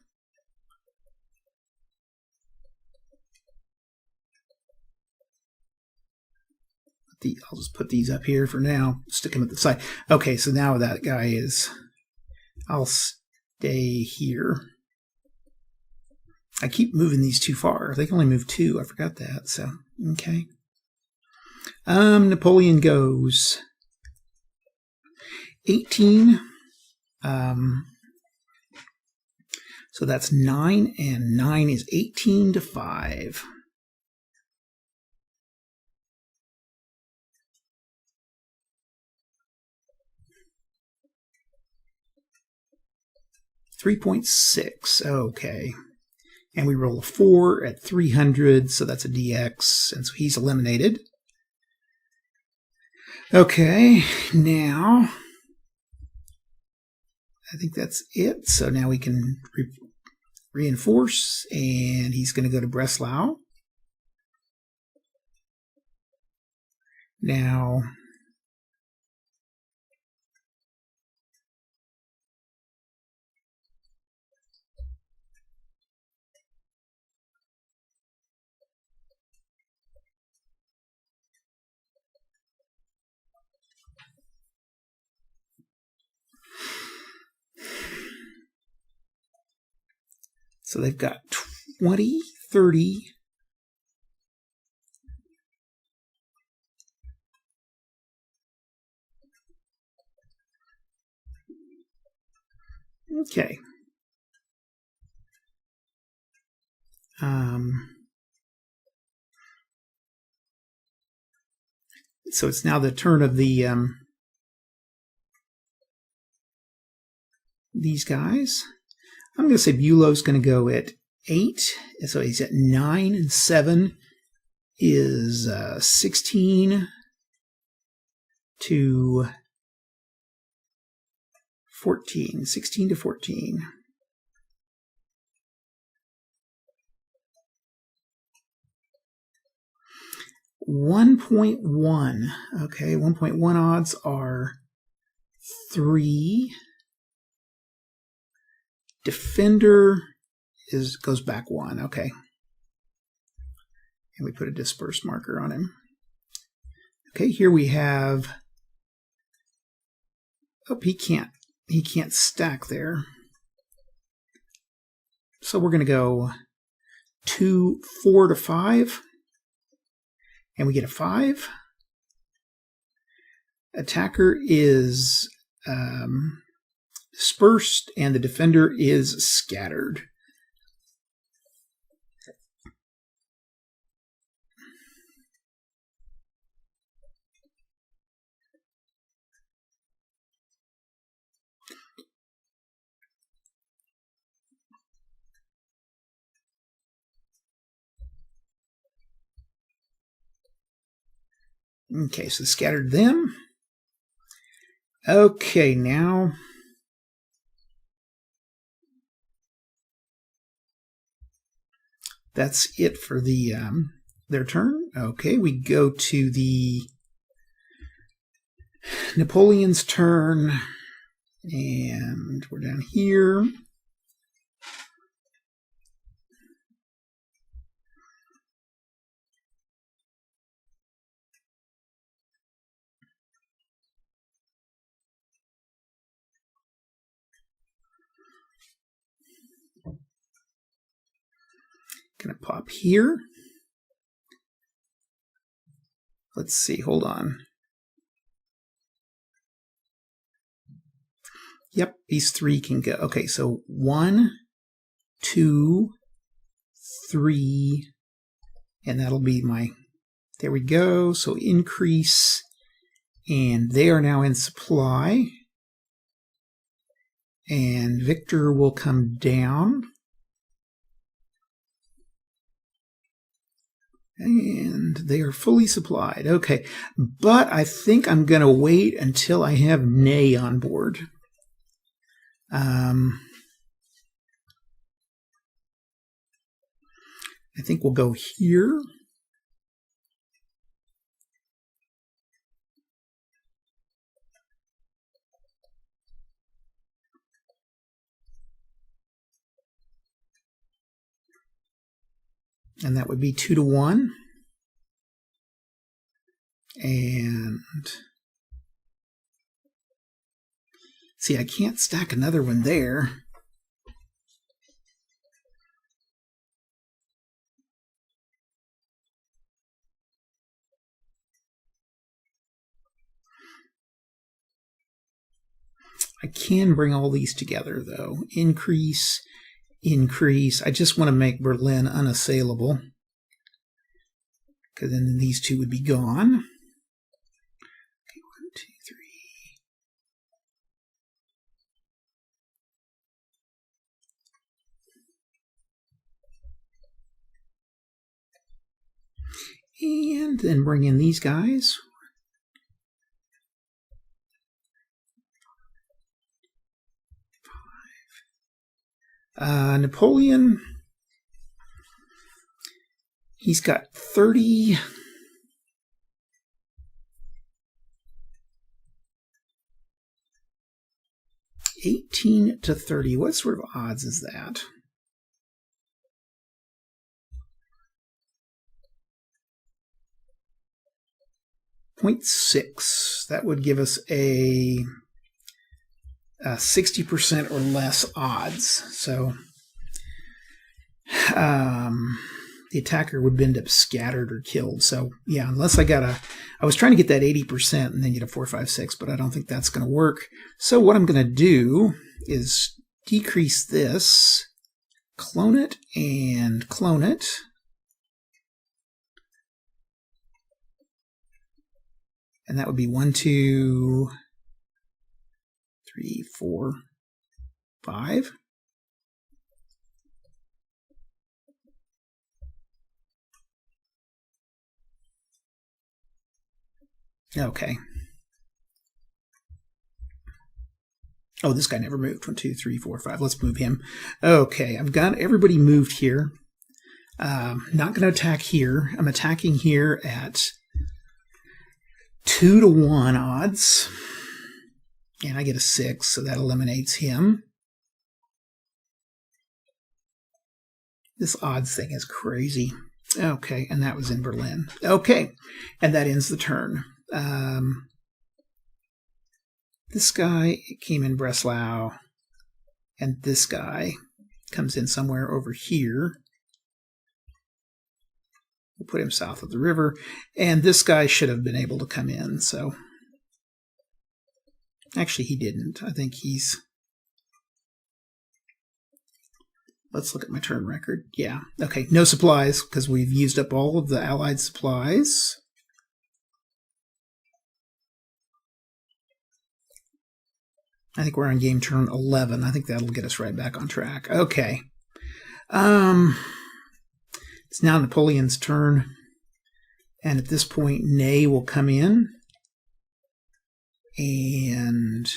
I'll just put these up here for now. Stick them at the side. Okay, so now that guy is... I'll stay here. I keep moving these too far. They can only move 2. I forgot that. So, okay. Napoleon goes 18. So that's 9, and 9 is 18 to 5. $3.6. Okay. And we roll a 4 at 300, so that's a DX, and so he's eliminated. Okay, now I think that's it. So now we can reinforce, and he's going to go to Breslau. Now, so they've got 20, 30. Okay. So it's now the turn of the these guys. I'm going to say Bülow's going to go at 8. So he's at 9, and 7 is 16 to 14. 16 to 14. $1.1. Okay, 1.1 odds are 3. Defender goes back 1. Okay. And we put a disperse marker on him. Okay, here we have... Oh, he can't stack there. So we're going to go 4 to 5. And we get a 5. Attacker is dispersed, and the defender is scattered. Okay, so scattered them. Okay, now that's it for the their turn. Okay, we go to the Napoleon's turn, and we're down here. Gonna pop here. Let's see, hold on. Yep, these three can go. Okay, so 1, 2, 3, and that'll be my, there we go. So increase, and they are now in supply. And Victor will come down. And they are fully supplied. Okay, but I think I'm going to wait until I have Ney on board. I think we'll go here. And that would be 2 to 1. And see, I can't stack another one there. I can bring all these together, though. Increase, increase. I just want to make Berlin unassailable, because then these two would be gone. Okay, 1, 2, 3. And then bring in these guys. Napoleon, he's got 30. $18 to 30. What sort of odds is that? .6. That would give us a 60% or less odds. So the attacker would end up scattered or killed. So yeah, unless I was trying to get that 80% and then get a 4, 5, 6, but I don't think that's going to work. So what I'm going to do is decrease this, clone it, and clone it. And that would be 1, 2, 3, 4, 5. Okay. Oh, this guy never moved. 1, 2, 3, 4, 5. Let's move him. Okay, I've got everybody moved here. Not going to attack here. I'm attacking here at 2 to 1 odds. And I get a 6, so that eliminates him. This odds thing is crazy. Okay, and that was in Berlin. Okay, and that ends the turn. This guy came in Breslau, and this guy comes in somewhere over here. We'll put him south of the river, and this guy should have been able to come in, so... Actually, he didn't. I think he's... Let's look at my turn record. Yeah, okay, no supplies, because we've used up all of the Allied supplies. I think we're on game turn 11. I think that'll get us right back on track. Okay. It's now Napoleon's turn. And at this point, Ney will come in and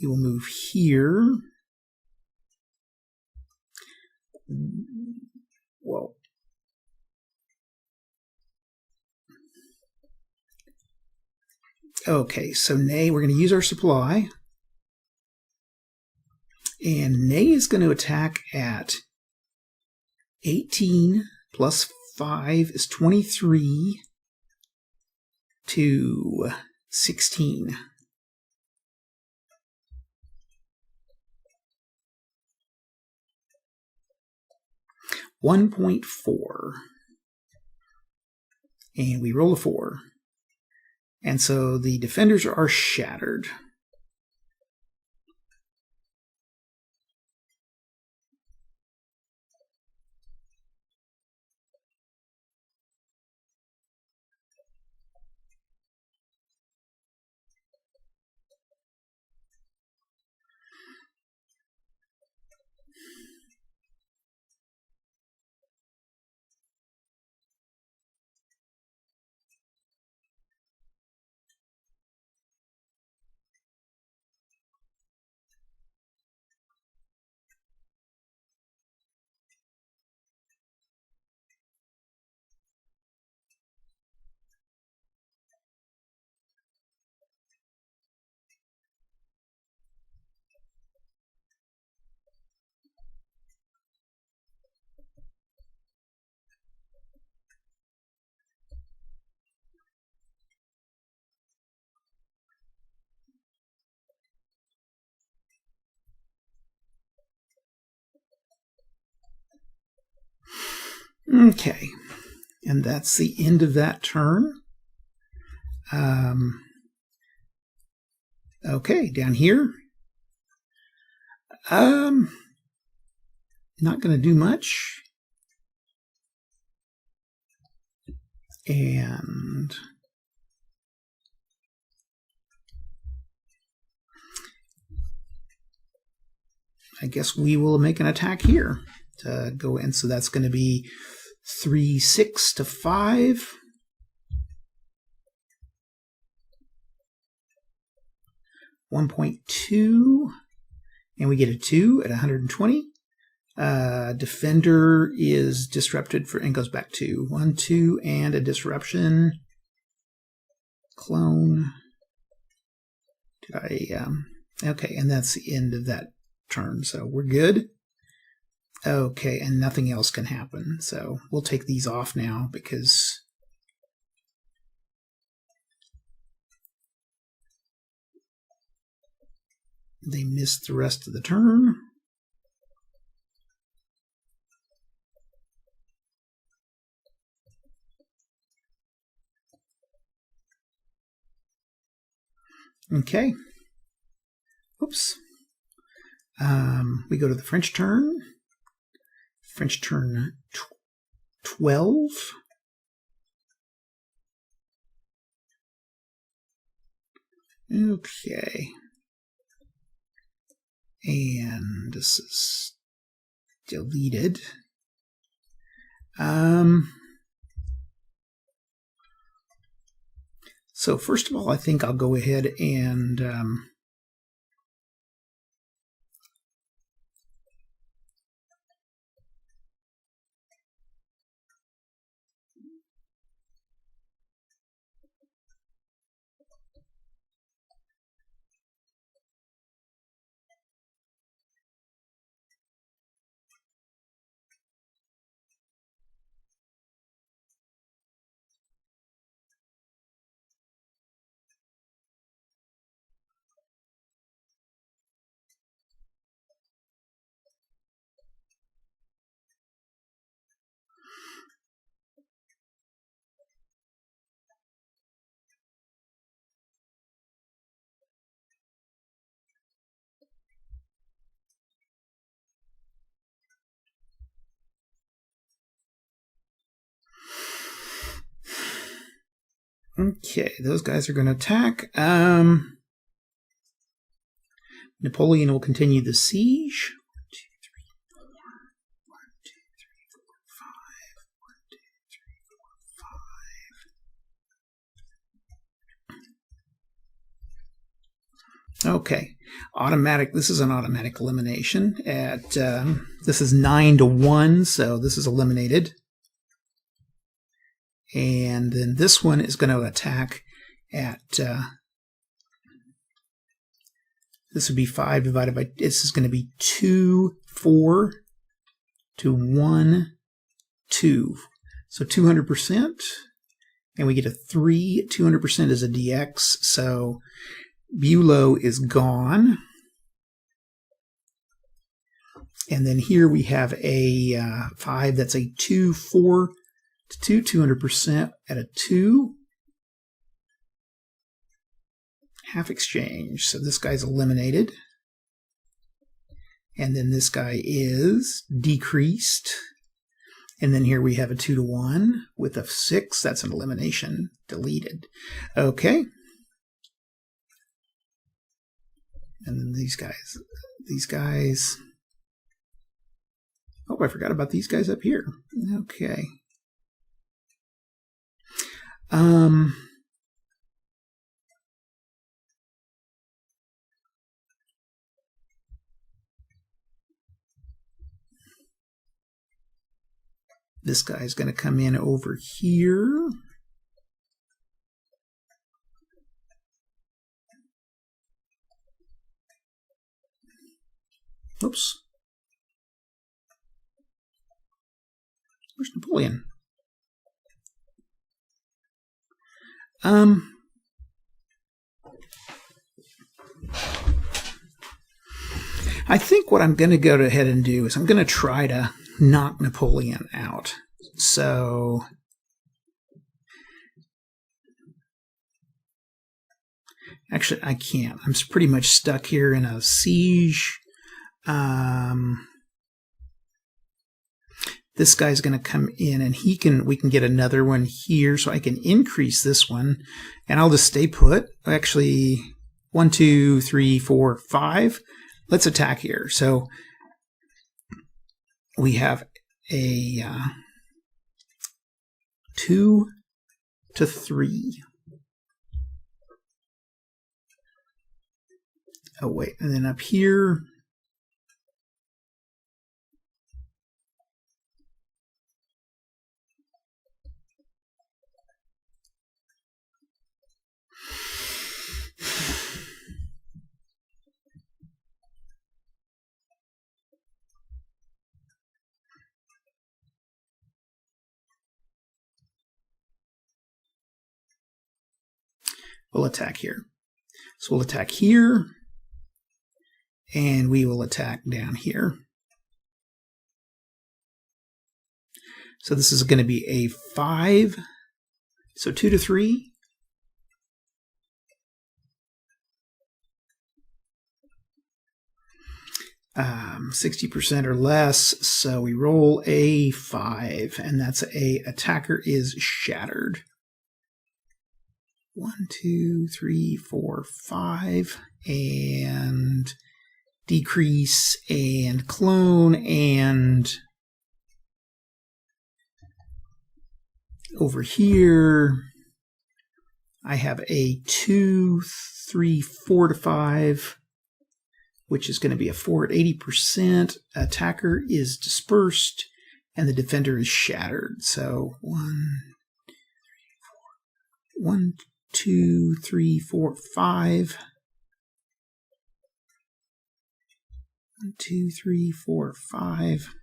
we will move here. Whoa. Okay, so Ney, we're going to use our supply. And Ney is going to attack at 18 plus 5 is 23 to 16. $1.4. And we roll a 4. And so the defenders are shattered. Okay, and that's the end of that turn. Okay, down here. Not going to do much. And I guess we will make an attack here to go in. So that's going to be 3, 6 to 5. $1.2, and we get a 2 at 120. Defender is disrupted for and goes back to 1, 2, and a disruption. Clone. Did I? Okay, and that's the end of that turn. So we're good. Okay, and nothing else can happen. So we'll take these off now because they missed the rest of the turn. Okay. Oops. We go to the French turn. French turn 12. Okay. And this is deleted. So first of all, I think I'll go ahead and okay, those guys are going to attack. Napoleon will continue the siege. 1, 2, 3, 4. 1, 2, 3, 4, 5. 1, 2, 3, Okay, automatic. This is an automatic elimination. This is 9-1, so this is eliminated. And then this one is going to attack at. This would be 5 divided by. This is going to be 2, 4 to 1, 2. So 200%, and we get a 3. 200% is a DX, so Bulow is gone. And then here we have a 5. That's a 2, 4 to 2. 200% at a 2. Half exchange. So this guy's eliminated. And then this guy is decreased. And then here we have a 2 to 1 with a 6. That's an elimination. Deleted. Okay. And then these guys. Oh, I forgot about these guys up here. Okay. This guy's going to come in over here. Oops. Where's Napoleon? I think what I'm going to go ahead and do is I'm going to try to knock Napoleon out. So actually I can't. I'm pretty much stuck here in a siege. This guy's going to come in, and we can get another one here, so I can increase this one, and I'll just stay put. Actually, 1, 2, 3, 4, 5. Let's attack here. So we have a 2 to 3. Oh wait, and then up here. We'll attack here. So we'll attack here, and we will attack down here. So this is going to be a 5. So 2 to 3. Um, 60% or less. So we roll a 5, and that's a attacker is shattered. 1, 2, 3, 4, 5, and decrease and clone, and over here I have a 2, 3, 4 to 5, which is going to be a 4 at 80%. Attacker is dispersed, and the defender is shattered. So 1, 2, 3, 4, 5. 1, 2, 3, 4, 5.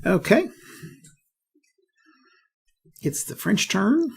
Okay. It's the French turn.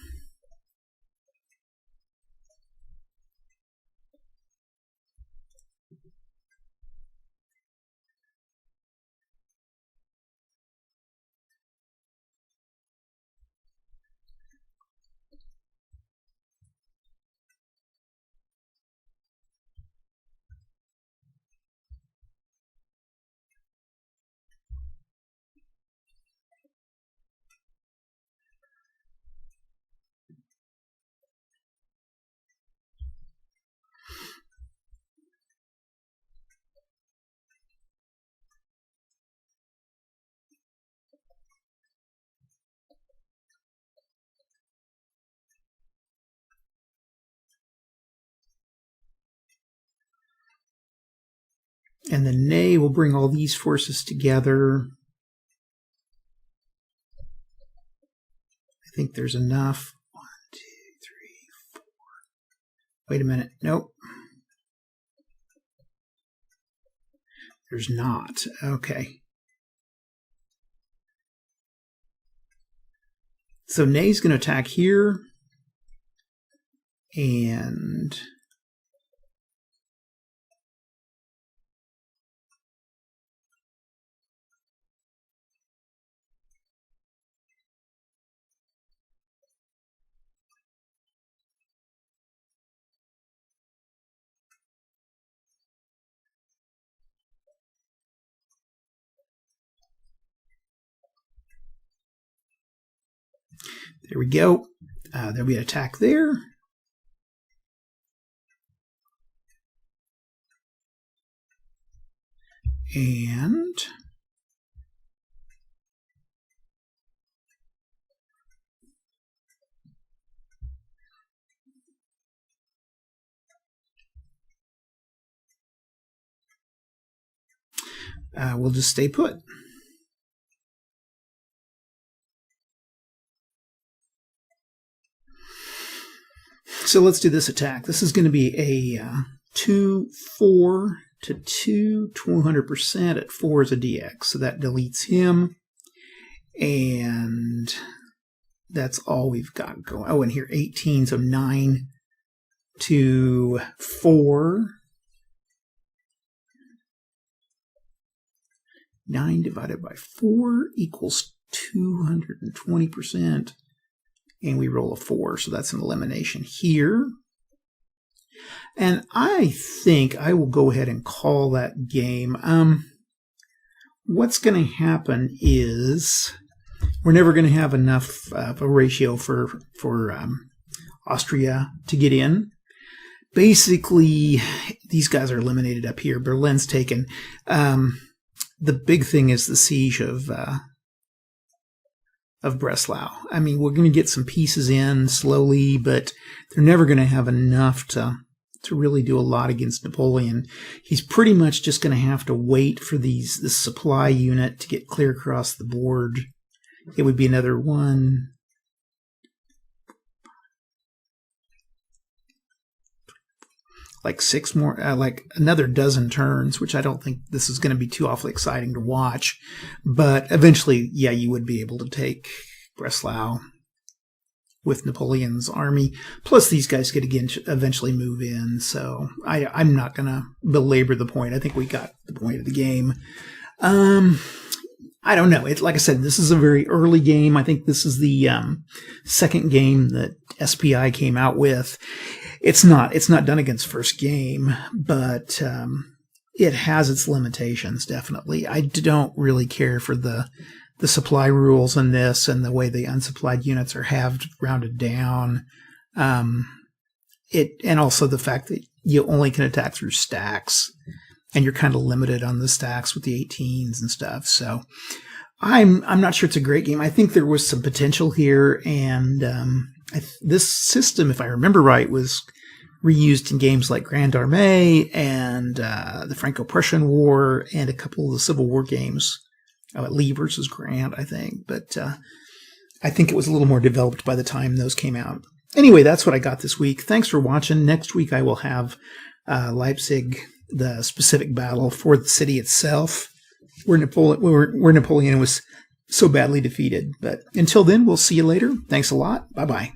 And then Ney will bring all these forces together. I think there's enough. 1, 2, 3, 4. Wait a minute. Nope. There's not. Okay. So Ney's going to attack here. And there we go. There'll be an attack there. And we'll just stay put. So let's do this attack. This is going to be a 2-4 to 200% at 4 is a DX. So that deletes him. And that's all we've got going. Oh, and here 18, so 9 to 4. 9 divided by 4 equals 220%. And we roll a 4, so that's an elimination here. And I think I will go ahead and call that game. What's going to happen is we're never going to have enough of a ratio for Austria to get in. Basically, these guys are eliminated up here. Berlin's taken. The big thing is the siege of Breslau. I mean, we're going to get some pieces in slowly, but they're never going to have enough to really do a lot against Napoleon. He's pretty much just going to have to wait for this supply unit to get clear across the board. It would be another 1, like 6 more, like another dozen turns, which I don't think this is going to be too awfully exciting to watch. But eventually, yeah, you would be able to take Breslau with Napoleon's army. Plus, these guys could again eventually move in. So I'm not going to belabor the point. I think we got the point of the game. I don't know. Like I said, this is a very early game. I think this is the second game that SPI came out with. It's not done against first game, but it has its limitations, definitely. I don't really care for the supply rules in this and the way the unsupplied units are halved, rounded down. And also the fact that you only can attack through stacks, and you're kind of limited on the stacks with the 18s and stuff. So I'm not sure it's a great game. I think there was some potential here, and this system, if I remember right, was reused in games like Grande Armée and the Franco-Prussian War and a couple of the Civil War games. Lee versus Grant, I think. But I think it was a little more developed by the time those came out. Anyway, that's what I got this week. Thanks for watching. Next week I will have Leipzig, the specific battle for the city itself, where Napoleon was so badly defeated. But until then, we'll see you later. Thanks a lot. Bye-bye.